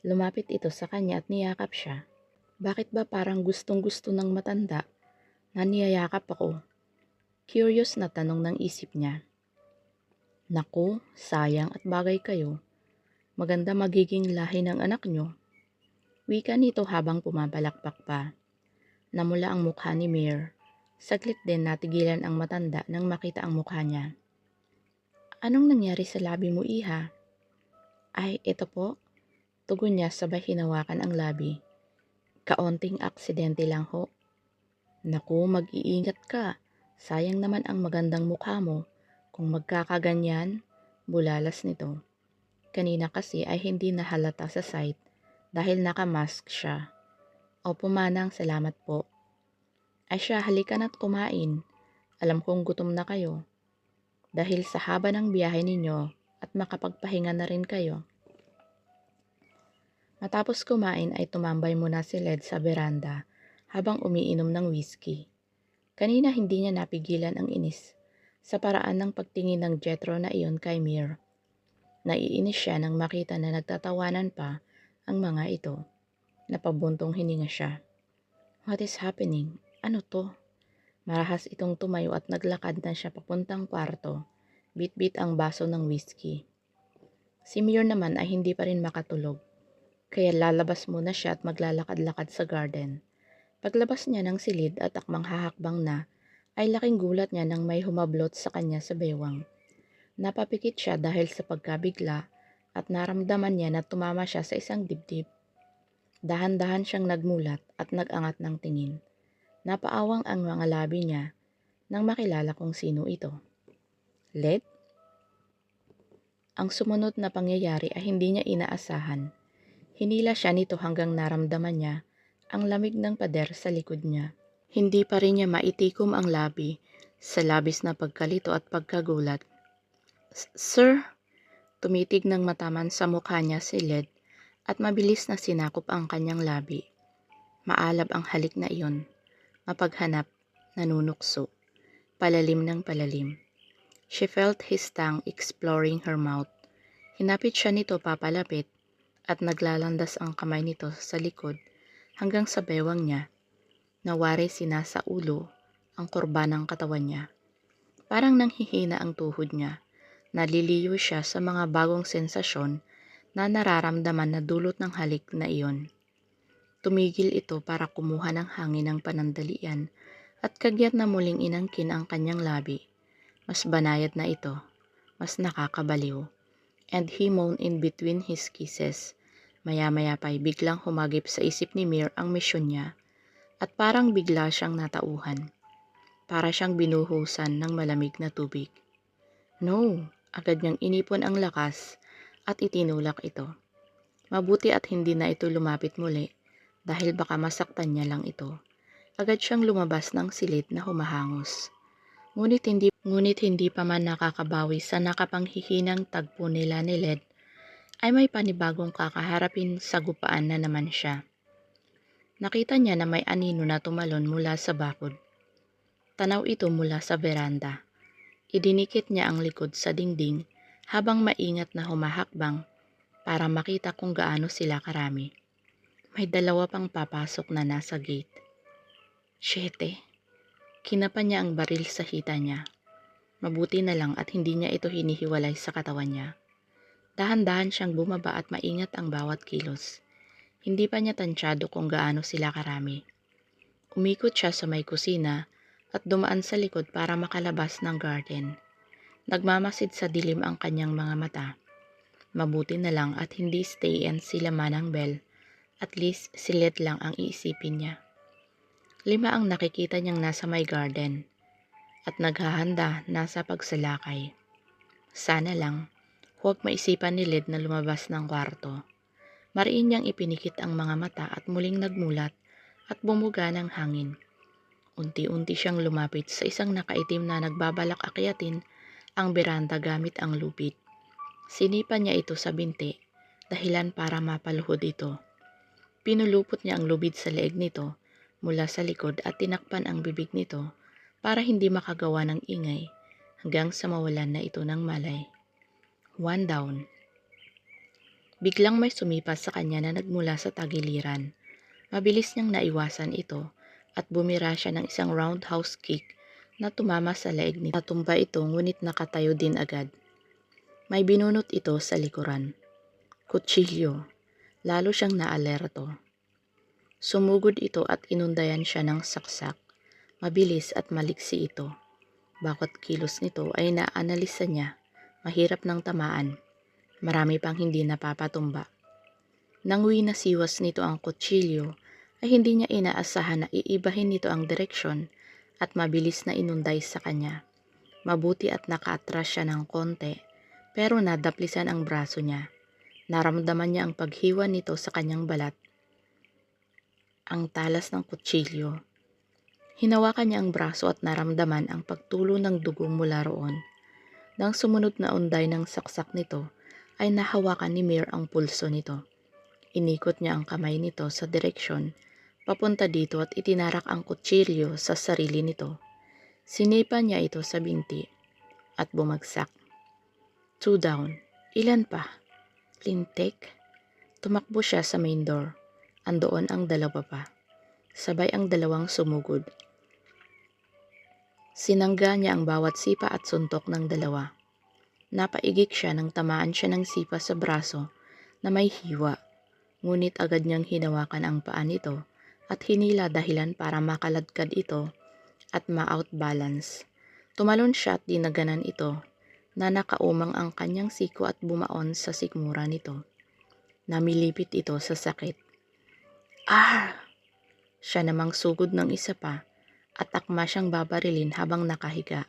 Lumapit ito sa kanya at niyakap siya. Bakit ba parang gustong-gusto ng matanda na niyayakap ako? Curious na tanong ng isip niya. Naku, sayang at bagay kayo. Maganda magiging lahi ng anak niyo. Wika nito habang pumapalakpak pa. Namula ang mukha ni Mir. Saglit din natigilan ang matanda nang makita ang mukha niya. Anong nangyari sa labi mo, iha? Ay, ito po. Tugon niya sabay hinawakan ang labi. Kaonting aksidente lang ho. Naku, mag-iingat ka. Sayang naman ang magandang mukha mo. Kung magkakaganyan, bulalas nito. Kanina kasi ay hindi nahalata sa sight dahil nakamask siya. Opo manang, salamat po. Ay siya, halika na't kumain. Alam kong gutom na kayo. Dahil sa haba ng biyahe ninyo at makapagpahinga na rin kayo. Matapos kumain ay tumambay muna si Led sa beranda habang umiinom ng whiskey. Kanina hindi niya napigilan ang inis sa paraan ng pagtingin ng Jethro na iyon kay Mir. Naiinis siya nang makita na nagtatawanan pa ang mga ito. Napabuntong hininga siya. What is happening? Ano to? Marahas itong tumayo at naglakad na siya papuntang kwarto. Bit-bit ang baso ng whiskey. Si Mir naman ay hindi pa rin makatulog. Kaya lalabas muna siya at maglalakad-lakad sa garden. Paglabas niya ng silid at akmang hahakbang na, ay laking gulat niya nang may humablot sa kanya sa bewang. Napapikit siya dahil sa pagkabigla at naramdaman niya na tumama siya sa isang dibdib. Dahan-dahan siyang nagmulat at nagangat ng tingin. Napaawang ang mga labi niya nang makilala kung sino ito. Led? Ang sumunod na pangyayari ay hindi niya inaasahan. Hinila siya nito hanggang naramdaman niya ang lamig ng pader sa likod niya. Hindi pa rin niya maitikom ang labi sa labis na pagkalito at pagkagulat. Sir? Tumitig ng mataman sa mukha niya si Led at mabilis na sinakop ang kanyang labi. Maalab ang halik na iyon. Mapaghanap, nanunukso. Palalim ng palalim. She felt his tongue exploring her mouth. Hinapit siya nito papalapit at naglalandas ang kamay nito sa likod hanggang sa bewang niya. Nawari sinasa ulo ang kurba ng katawan niya. Parang nanghihina ang tuhod niya. Naliliyo siya sa mga bagong sensasyon na nararamdaman na dulot ng halik na iyon. Tumigil ito para kumuha ng hangin ng panandalian at kagyat na muling inangkin ang kanyang labi. Mas banayad na ito, mas nakakabaliw. And he moaned in between his kisses. Maya-maya pa'y biglang humagip sa isip ni Mir ang misyon niya at parang bigla siyang natauhan. Para siyang binuhusan ng malamig na tubig. No, agad niyang inipon ang lakas at itinulak ito. Mabuti at hindi na ito lumapit muli dahil baka masaktan niya lang ito. Agad siyang lumabas ng silid na humahangos. Ngunit hindi pa man nakakabawi sa nakapanghihinang tagpo nila ni Led, ay may panibagong kakaharapin sa gupaan na naman siya. Nakita niya na may anino na tumalon mula sa bakod. Tanaw ito mula sa beranda. Idinikit niya ang likod sa dingding habang maingat na humahakbang para makita kung gaano sila karami. May dalawa pang papasok na nasa gate. 7. Kinapa niya ang baril sa hita niya. Mabuti na lang at hindi niya ito hinihiwalay sa katawan niya. Dahan-dahan siyang bumaba at maingat ang bawat kilos. Hindi pa niya tansyado kung gaano sila karami. Umikot siya sa may kusina at dumaan sa likod para makalabas ng garden. Nagmamasid sa dilim ang kanyang mga mata. Mabuti na lang at hindi stay and sila Manang Bell. At least si Led lang ang iisipin niya. 5 ang nakikita niyang nasa may garden at naghahanda nasa pagsalakay. Sana lang, huwag maisipan ni Led na lumabas ng kwarto. Mariin niyang ipinikit ang mga mata at muling nagmulat at bumuga ng hangin. Unti-unti siyang lumapit sa isang nakaitim na nagbabalak akyatin ang beranda gamit ang lupit. Sinipan niya ito sa binti, dahilan para mapaluhod ito. Pinulupot niya ang lubid sa leeg nito mula sa likod at tinakpan ang bibig nito para hindi makagawa ng ingay hanggang sa mawalan na ito ng malay.
One down. Biglang may sumipas sa kanya na nagmula sa tagiliran. Mabilis niyang naiwasan ito at bumira siya ng isang roundhouse kick na tumama sa leeg nito. Natumba ito ngunit nakatayo din agad. May binunot ito sa likuran. Kutsilyo. Lalo siyang naalerto. Sumugod ito at inundayan siya ng saksak. Mabilis at maliksi ito. Bawat kilos nito ay naanalisa niya. Mahirap ng tamaan. Marami pang hindi napapatumba. Nang winasiwas nito ang kutsilyo, ay hindi niya inaasahan na iibahin nito ang direksyon at mabilis na inunday sa kanya. Mabuti at nakaatras siya ng konti, pero nadaplisan ang braso niya. Naramdaman niya ang paghiwa nito sa kanyang balat. Ang talas ng kutsilyo. Hinawakan niya ang braso at naramdaman ang pagtulo ng dugo mula roon. Nang sumunod na unday ng saksak nito, ay nahawakan ni Mir ang pulso nito. Inikot niya ang kamay nito sa direksyon, papunta dito at itinarak ang kutsilyo sa sarili nito. Sinipa niya ito sa binti at bumagsak. 2 down. Ilan pa? Lintik. Tumakbo siya sa main door. Andoon ang dalawa pa. Sabay ang dalawang sumugod. Sinangga niya ang bawat sipa at suntok ng dalawa. Napaigik siya nang tamaan siya ng sipa sa braso na may hiwa. Ngunit agad niyang hinawakan ang paa nito at hinila dahilan para makaladkad ito at ma-outbalance. Tumalon siya at dinaganan ito na nakaumang ang kanyang siko at bumaon sa sikmura nito. Namilipit ito sa sakit. Ah! Siya namang sugod ng isa pa at akma siyang babarilin habang nakahiga.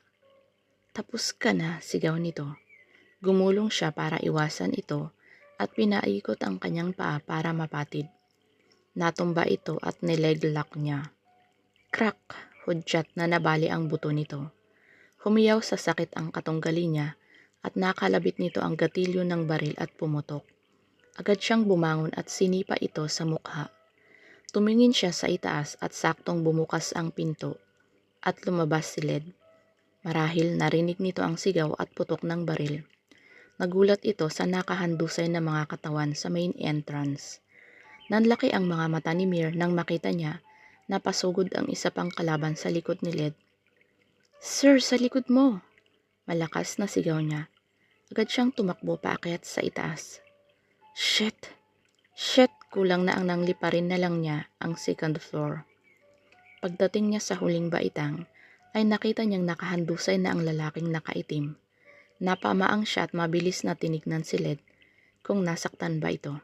Tapos ka na, sigaw nito. Gumulong siya para iwasan ito at pinaikot ang kanyang paa para mapatid. Natumba ito at nileglock niya. Crack! Hudyat na nabali ang buto nito. Humiyaw sa sakit ang katunggali niya at nakalabit nito ang gatilyo ng baril at pumutok. Agad siyang bumangon at sinipa ito sa mukha. Tumingin siya sa itaas at saktong bumukas ang pinto at lumabas si Led. Marahil narinig nito ang sigaw at putok ng baril. Nagulat ito sa nakahandusay na mga katawan sa main entrance. Nanlaki ang mga mata ni Mir nang makita niya na pasugod ang isa pang kalaban sa likod ni Led. Sir, sa likod mo! Malakas na sigaw niya. Agad siyang tumakbo paakyat sa itaas. Shit! Shit! Kulang na ang nangliparin na lang niya ang second floor. Pagdating niya sa huling baitang, ay nakita niyang nakahandusay na ang lalaking nakaitim. Napamaang siya at mabilis na tinignan si Led kung nasaktan ba ito.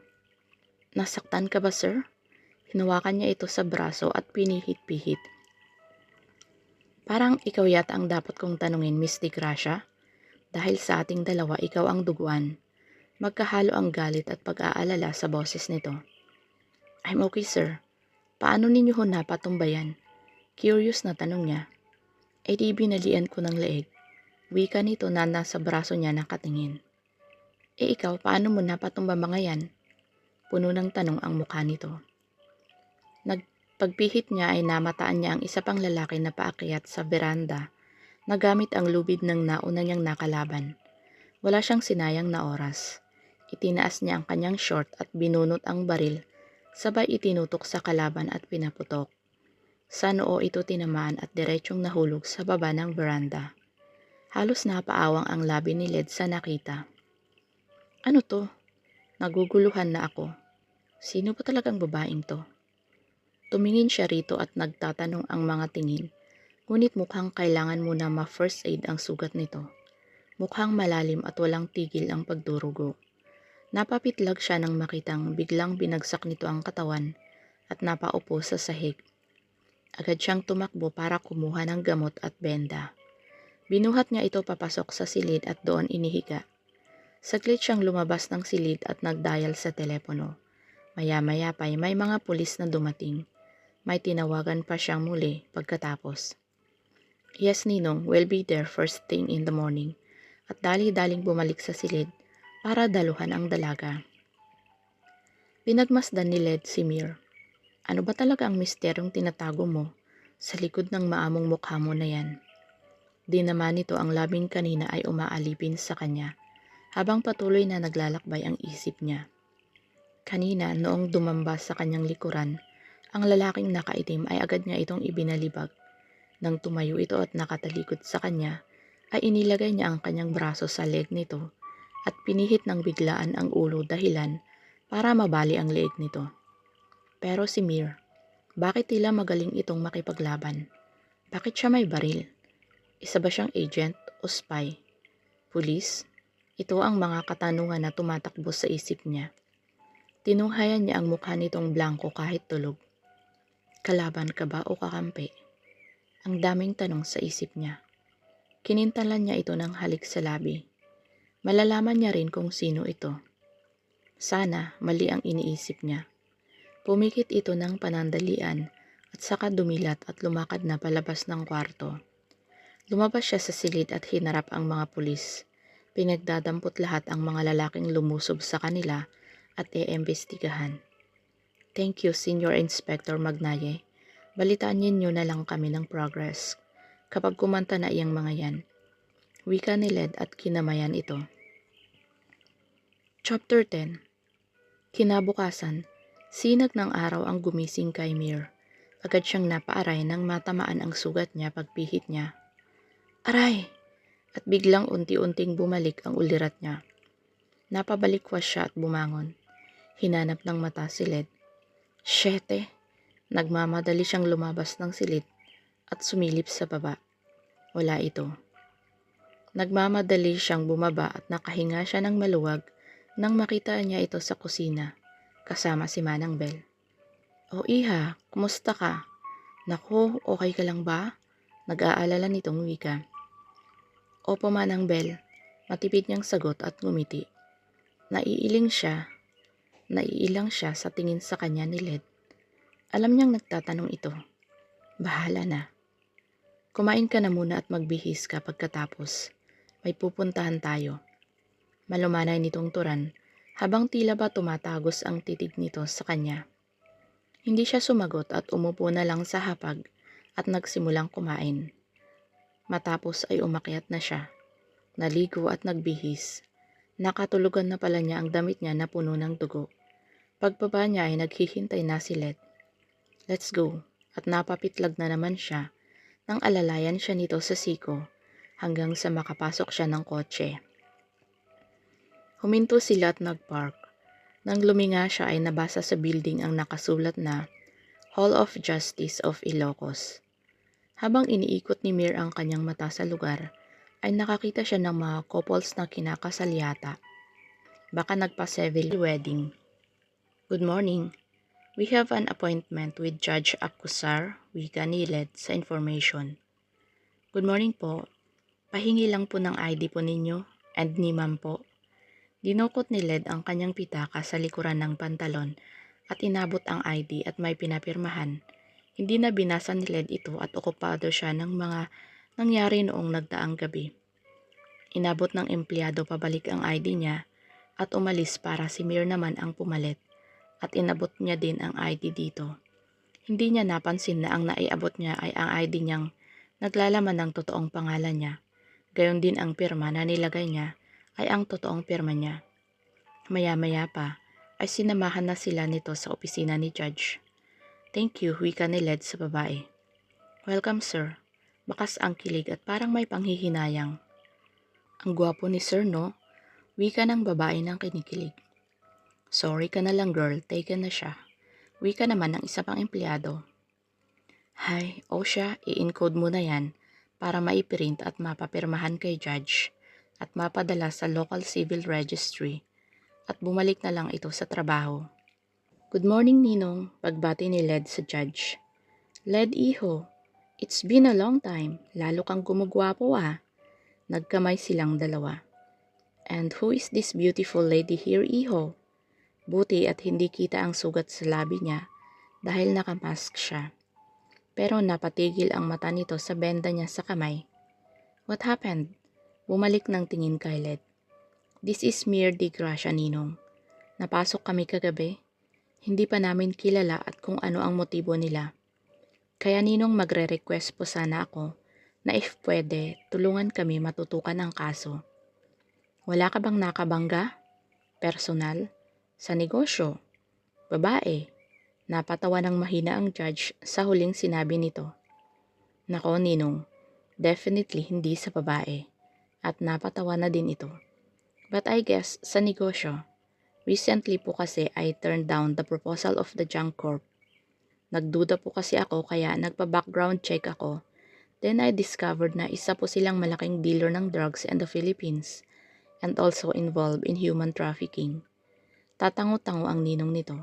Nasaktan ka ba, sir? Hinawakan niya ito sa braso at pinihit-pihit. Parang ikaw yata ang dapat kong tanungin, Miss Di Gracia. Dahil sa ating dalawa, ikaw ang duguan. Magkahalo ang galit at pag-aalala sa boses nito. I'm okay, sir. Paano ninyo ho napatumbayan? Curious na tanong niya. Eh di binalian ko ng leeg. Wika nito na nasa braso niya nakatingin. Eh ikaw, paano mo napatumba mga yan? Puno ng tanong ang mukha nito. Pagpihit niya ay namataan niya ang isa pang lalaki na paakyat sa veranda na gamit ang lubid ng nauna niyang nakalaban. Wala siyang sinayang na oras. Itinaas niya ang kanyang short at binunot ang baril, sabay itinutok sa kalaban at pinaputok. Sa noo ito tinamaan at diretsyong nahulog sa baba ng veranda. Halos napaawang ang labi ni Led sa nakita. Ano to? Naguguluhan na ako. Sino ba talagang babaeng to? Tumingin siya rito at nagtatanong ang mga tingin, ngunit mukhang kailangan muna ma-first aid ang sugat nito. Mukhang malalim at walang tigil ang pagdurugo. Napapitlag siya nang makitang biglang binagsak nito ang katawan at napaupo sa sahig. Agad siyang tumakbo para kumuha ng gamot at benda. Binuhat niya ito papasok sa silid at doon inihiga. Saglit siyang lumabas ng silid at nagdial sa telepono. Maya-maya pa may mga pulis na dumating. May tinawagan pa siyang muli pagkatapos. Yes, Ninong, we'll be there first thing in the morning. At dali-daling bumalik sa silid para daluhan ang dalaga. Pinagmasdan ni Led si Mir. Ano ba talaga ang misteryong tinatago mo sa likod ng maamong mukha mo na yan? Di naman nito ang labing kanina ay umaalipin sa kanya.
habang patuloy na naglalakbay ang isip niya. Kanina, noong dumamba sa kanyang likuran, ang lalaking nakaitim ay agad niya itong ibinalibag. Nang tumayo ito at nakatalikod sa kanya, ay inilagay niya ang kanyang braso sa leg nito at pinihit ng biglaan ang ulo dahilan para mabali ang leeg nito. Pero si Mir, bakit tila magaling itong makipaglaban? Bakit siya may baril? Isa ba siyang agent o spy? Pulis? Ito ang mga katanungan na tumatakbo sa isip niya. Tinunghayan niya ang mukha nitong blanko kahit tulog. Kalaban ka ba o kakampi? Ang daming tanong sa isip niya. Kinintalan niya ito ng halik sa labi. Malalaman niya rin kung sino ito. Sana mali ang iniisip niya. Pumikit ito ng panandalian at saka dumilat at lumakad na palabas ng kwarto. Lumabas siya sa silid at hinarap ang mga pulis. Pinagdadampot lahat ang mga lalaking lumusob sa kanila at iimbestigahan. Thank you, Senior Inspector Magnaye. Balitaan ninyo na lang kami ng progress kapag kumanta na iyang mga yan. Wika ni Led at kinamayan ito. Chapter 10. Kinabukasan, sinag ng araw ang gumising kay Mir. Agad siyang napaaray nang matamaan ang sugat niya pagpihit niya. Aray! At biglang unti-unting bumalik ang ulirat niya. Napabalikwas siya at bumangon. Hinanap ng mata si Led. Syete! Nagmamadali siyang lumabas ng silid at sumilip sa baba. Wala ito. Nagmamadali siyang bumaba at nakahinga siya ng maluwag nang makita niya ito sa kusina, kasama si Manang Bel. O iha, kumusta ka? Naku, okay ka lang ba? Nag-aalala nitong wika. Opo Manang Bel, matipid niyang sagot at ngumiti. Naiilang siya sa tingin sa kanya ni Led. Alam niyang nagtatanong ito. Bahala na. Kumain ka na muna at magbihis ka pagkatapos. May pupuntahan tayo. Malumanay nitong turan habang tila ba tumatagos ang titig nito sa kanya. Hindi siya sumagot at umupo na lang sa hapag at nagsimulang kumain. Matapos ay umakyat na siya. Naligo at nagbihis. Nakatulugan na pala niya ang damit niya na puno ng dugo. Pagbaba niya ay naghihintay na si Led. Let's go. At napapitlag na naman siya nang alalayan siya nito sa siko hanggang sa makapasok siya ng kotse. Huminto sila at nagpark. Nang luminga siya ay nabasa sa building ang nakasulat na Hall of Justice of Ilocos. Habang iniikot ni Mir ang kanyang mata sa lugar, ay nakakita siya ng mga couples na kinakasal yata. Baka nagpa-civil wedding. Good morning. We have an appointment with Judge Acusar, wika ni Led sa information. Good morning po. Pahingi lang po ng ID po ninyo and ni ma'am po. Dinukot ni Led ang kanyang pitaka sa likuran ng pantalon at inabot ang ID at may pinapirmahan. Hindi na binasa ni Led ito at okupado siya ng mga nangyari noong nagdaang gabi. Inabot ng empleyado pabalik ang ID niya at umalis para si Mir naman ang pumalit. At inabot niya din ang ID dito. Hindi niya napansin na ang naiabot niya ay ang ID niyang naglalaman ng totoong pangalan niya. Gayon din ang pirma na nilagay niya ay ang totoong pirma niya. Maya-maya pa ay sinamahan na sila nito sa opisina ni Judge. Thank you, wika ni Led sa babae. Welcome sir. Bakas ang kilig at parang may panghihinayang. Ang gwapo ni sir no? Wika ng babae ng kinikilig. Sorry ka na lang girl, taken na siya. Wika naman ng isa pang empleyado. Hay, siya, i-encode mo na yan para maiprint at mapapirmahan kay Judge at mapadala sa local civil registry at bumalik na lang ito sa trabaho. Good morning Ninong, pagbati ni Led sa Judge. Led iho, it's been a long time, lalo kang gumugwapo ah. Nagkamay silang dalawa. And who is this beautiful lady here iho? Buti at hindi kita ang sugat sa labi niya dahil nakamask siya. Pero napatigil ang mata nito sa benda niya sa kamay. What happened? Bumalik ng tingin kay Led. This is Mir de Gracia, Ninong. Napasok kami kagabi. Hindi pa namin kilala at kung ano ang motibo nila. Kaya Ninong magre-request po sana ako na if pwede, tulungan kami matutukan ang kaso. Wala ka bang nakabangga? Personal? Sa negosyo? Babae? Napatawa ng mahina ang judge sa huling sinabi nito. Nako, Ninong, definitely hindi sa babae. At napatawa na din ito. But I guess sa negosyo. Recently po kasi I turned down the proposal of the junk corp. Nagduda po kasi ako kaya nagpa-background check ako. Then I discovered na isa po silang malaking dealer ng drugs in the Philippines and also involved in human trafficking. Tatango-tango ang ninong nito.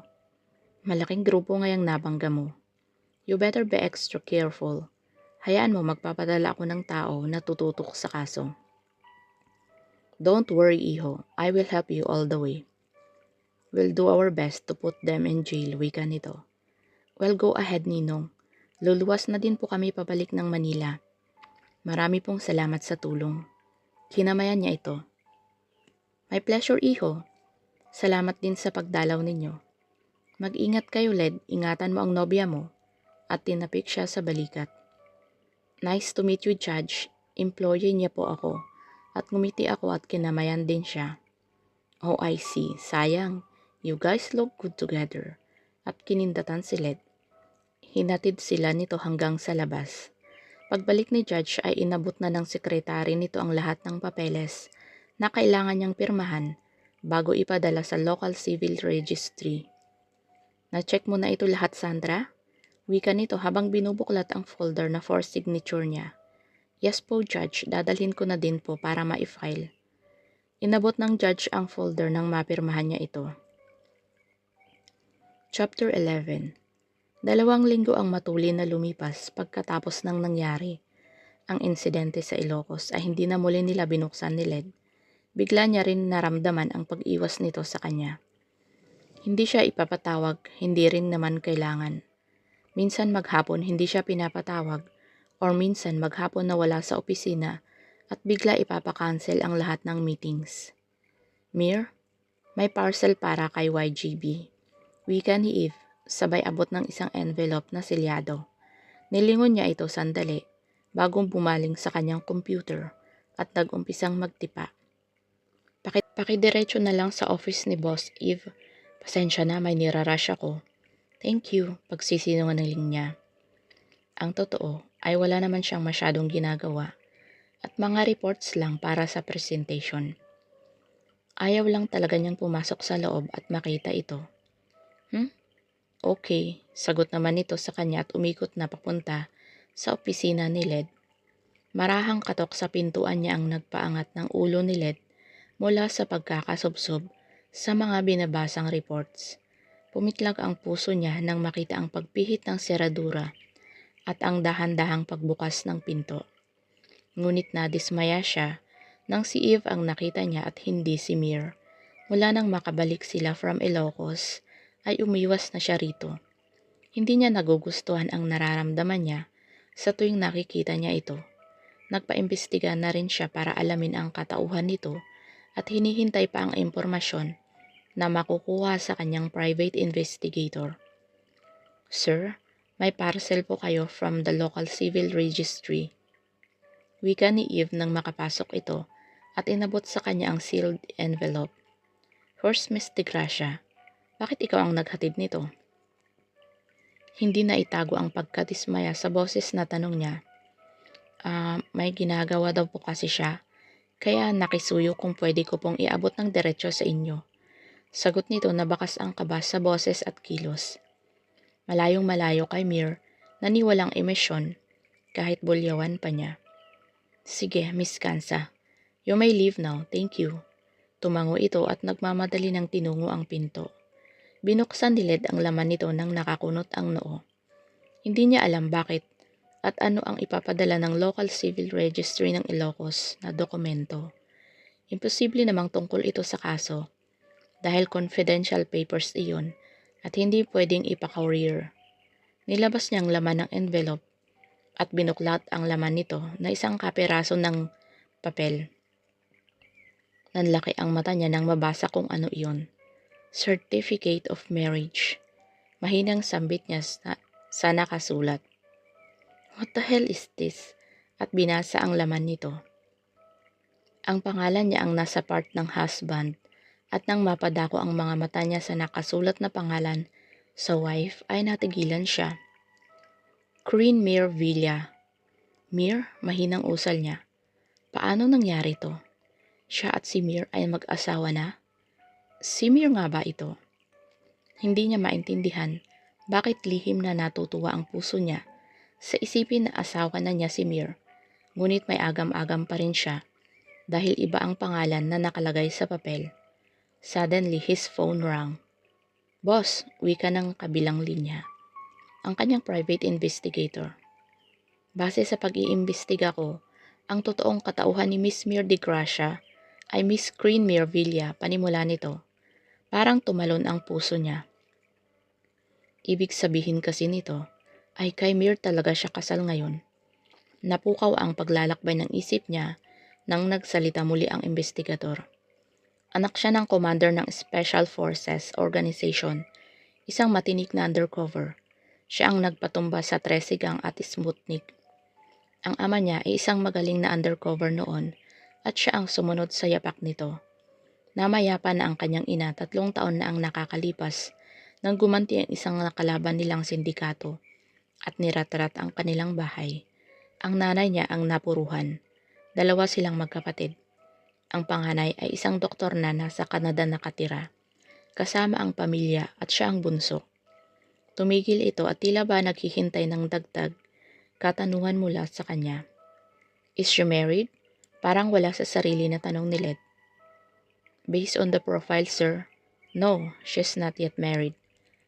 Malaking grupo ngayang nabangga mo. You better be extra careful. Hayaan mo magpapadala ako ng tao na tututok sa kaso. Don't worry, iho. I will help you all the way. We'll do our best to put them in jail, wika nito. Well, go ahead, Ninong. Luluwas na din po kami pabalik ng Manila. Marami pong salamat sa tulong. Kinamayan niya ito. My pleasure, iho. Salamat din sa pagdalaw ninyo. Mag-ingat kayo, Led. Ingatan mo ang nobya mo. At tinapik siya sa balikat. Nice to meet you, Judge. Employee niya po ako. At ngumiti ako at kinamayan din siya. Oh, I see. Sayang. You guys look good together. At kinindatan si Led. Hinatid sila nito hanggang sa labas. Pagbalik ni Judge ay inabot na ng sekretary nito ang lahat ng papeles na kailangan niyang pirmahan bago ipadala sa local civil registry. Na-check mo na ito lahat, Sandra? Wika nito habang binubuklat ang folder na for signature niya. Yes po, Judge. Dadalhin ko na din po para ma-file. Inabot ng Judge ang folder nang mapirmahan niya ito. Chapter 11. 2 linggo ang matulin na lumipas pagkatapos ng nangyari. Ang insidente sa Ilocos ay hindi na muli nila binuksan ni Led. Bigla niya rin naramdaman ang pag-iwas nito sa kanya. Hindi siya ipapatawag, hindi rin naman kailangan. Minsan maghapon hindi siya pinapatawag or minsan maghapon na wala sa opisina at bigla ipapakancel ang lahat ng meetings. Mir, may parcel para kay YGB. Wika ni Eve. Sabay abot ng isang envelope na selyado. Nilingon niya ito sandali bagong bumaling sa kanyang computer at nag-umpisang magtipa. Pakidiretso na lang sa office ni Boss Eve. Pasensya na, may nirarush ako. Thank you, pagsisinungaling niya. Ang totoo ay wala naman siyang masyadong ginagawa at mga reports lang para sa presentation. Ayaw lang talaga niyang pumasok sa loob at makita ito. Okay, sagot naman nito sa kanya at umikot na papunta sa opisina ni Led. Marahang katok sa pintuan niya ang nagpaangat ng ulo ni Led mula sa pagkakasubsob sa mga binabasang reports. Pumitlag ang puso niya nang makita ang pagpihit ng seradura at ang dahan-dahang pagbukas ng pinto. Ngunit nadismaya siya nang si Eve ang nakita niya at hindi si Mir. Mula nang makabalik sila from Ilocos, ay umiwas na siya rito. Hindi niya nagugustuhan ang nararamdaman niya sa tuwing nakikita niya ito. Nagpaimbestiga na rin siya para alamin ang katauhan nito at hinihintay pa ang impormasyon na makukuha sa kanyang private investigator. Sir, may parcel po kayo from the local civil registry. Wika ni Eve nang makapasok ito at inabot sa kanya ang sealed envelope. First, Miss De Gracia, bakit ikaw ang naghatid nito? Hindi na itago ang pagkadismaya sa boses na tanong niya. May ginagawa daw po kasi siya, kaya nakisuyo kung pwede ko pong iabot ng diretsyo sa inyo. Sagot nito na bakas ang kaba sa boses at kilos. Malayong malayo kay Mir, naniwalang emosyon, kahit bulyawan pa niya. Sige, Miss Kansa, you may leave now, thank you. Tumango ito at nagmamadali ng tinungo ang pinto. Binuksan ni Led ang laman nito nang nakakunot ang noo. Hindi niya alam bakit at ano ang ipapadala ng local civil registry ng Ilocos na dokumento. Imposible namang tungkol ito sa kaso dahil confidential papers iyon at hindi pwedeng ipa-courier. Nilabas niya ang laman ng envelope at binuklat ang laman nito na isang kapiraso ng papel. Nanlaki ang mata niya nang mabasa kung ano iyon. Certificate of Marriage. Mahinang sambit niya sa nakasulat. What the hell is this? At binasa ang laman nito.
Ang pangalan niya ang nasa part ng husband at nang mapadako ang mga mata niya sa nakasulat na pangalan sa wife ay natigilan siya. Corinne Mir Villa. Mir, mahinang usal niya. Paano nangyari to? Siya at si Mir ay mag-asawa na? Si Mir nga ba ito? Hindi niya maintindihan bakit lihim na natutuwa ang puso niya sa isipin na asawa na niya si Mir. Ngunit may agam-agam pa rin siya dahil iba ang pangalan na nakalagay sa papel. Suddenly, his phone rang. Boss, wika ng kabilang linya. Ang kanyang private investigator. Base sa pag-iimbestiga ko, ang totoong katauhan ni Miss Mir de Gracia ay Miss Corinne Mir Villa panimula nito. Parang tumalon ang puso niya. Ibig sabihin kasi nito ay kay Mir talaga siya kasal ngayon. Napukaw ang paglalakbay ng isip niya nang nagsalita muli ang investigador. Anak siya ng commander ng Special Forces Organization, isang matinik na undercover. Siya ang nagpatumba sa Tresigang at Smutnik. Ang ama niya ay isang magaling na undercover noon at siya ang sumunod sa yapak nito. Namayapa na ang kanyang ina, 3 taon na ang nakakalipas nang gumanti ang isang nakalaban nilang sindikato at niratrat ang kanilang bahay. Ang nanay niya ang napuruhan. 2 silang magkapatid. Ang panganay ay isang doktor na nasa Canada nakatira, kasama ang pamilya at siya ang bunso. Tumigil ito at tila ba naghihintay ng dagdag katanungan mula sa kanya. Is she married? Parang wala sa sarili na tanong ni Led. Based on the profile, sir, no, she's not yet married.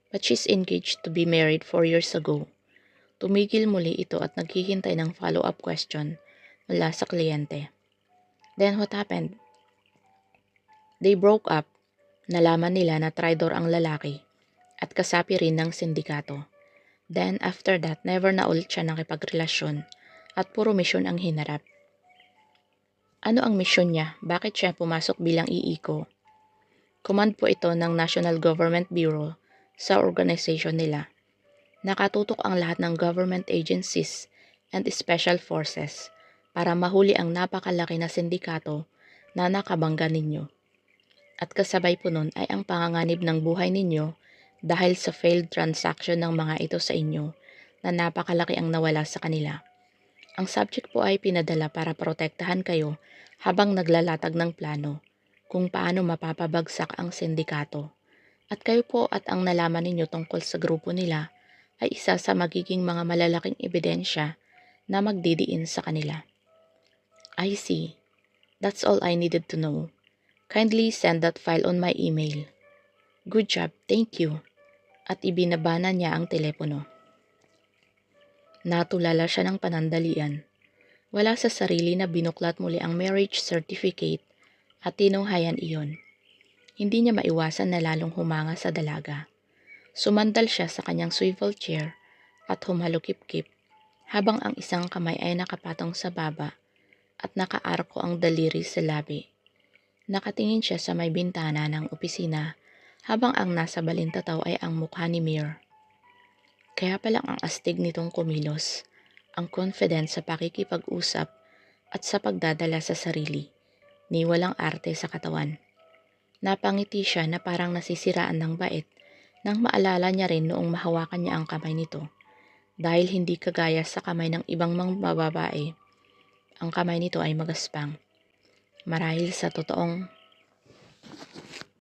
But she's engaged to be married 4 years ago. Tumigil muli ito at naghihintay ng follow-up question mula sa kliyente. Then what happened? They broke up. Nalaman nila na traidor ang lalaki at kasapi rin ng sindikato. Then after that, never na ulit siya nakipagrelasyon at puro misyon ang hinarap. Ano ang misyon niya? Bakit siya pumasok bilang iiko? Command po ito ng National Government Bureau sa organization nila. Nakatutok ang lahat ng government agencies and special forces para mahuli ang napakalaki na sindikato na nakabangga ninyo. At kasabay po nun ay ang panganganib ng buhay ninyo dahil sa failed transaction ng mga ito sa inyo na napakalaki ang nawala sa kanila. Ang subject po ay pinadala para protektahan kayo habang naglalatag ng plano kung paano mapapabagsak ang sindikato. At kayo po at ang nalaman ninyo tungkol sa grupo nila ay isa sa magiging mga malalaking ebidensya na magdidiin sa kanila. I see. That's all I needed to know. Kindly send that file on my email. Good job, thank you. At ibinabana niya ang telepono. Natulala siya ng panandalian. Wala sa sarili na binuklat muli ang marriage certificate at tinunghayan iyon. Hindi niya maiwasan na lalong humanga sa dalaga. Sumandal siya sa kanyang swivel chair at humalukip-kip habang ang isang kamay ay nakapatong sa baba at nakaarko ang daliri sa labi. Nakatingin siya sa may bintana ng opisina habang ang nasa balintataw ay ang mukha ni Mir. Kaya palang ang astig nitong kumilos, ang confident sa pakikipag-usap at sa pagdadala sa sarili, ni walang arte sa katawan. Napangiti siya na parang nasisiraan ng bait nang maalala niya rin noong mahawakan niya ang kamay nito. Dahil hindi kagaya sa kamay ng ibang mga babae, ang kamay nito ay magaspang. Marahil sa totoong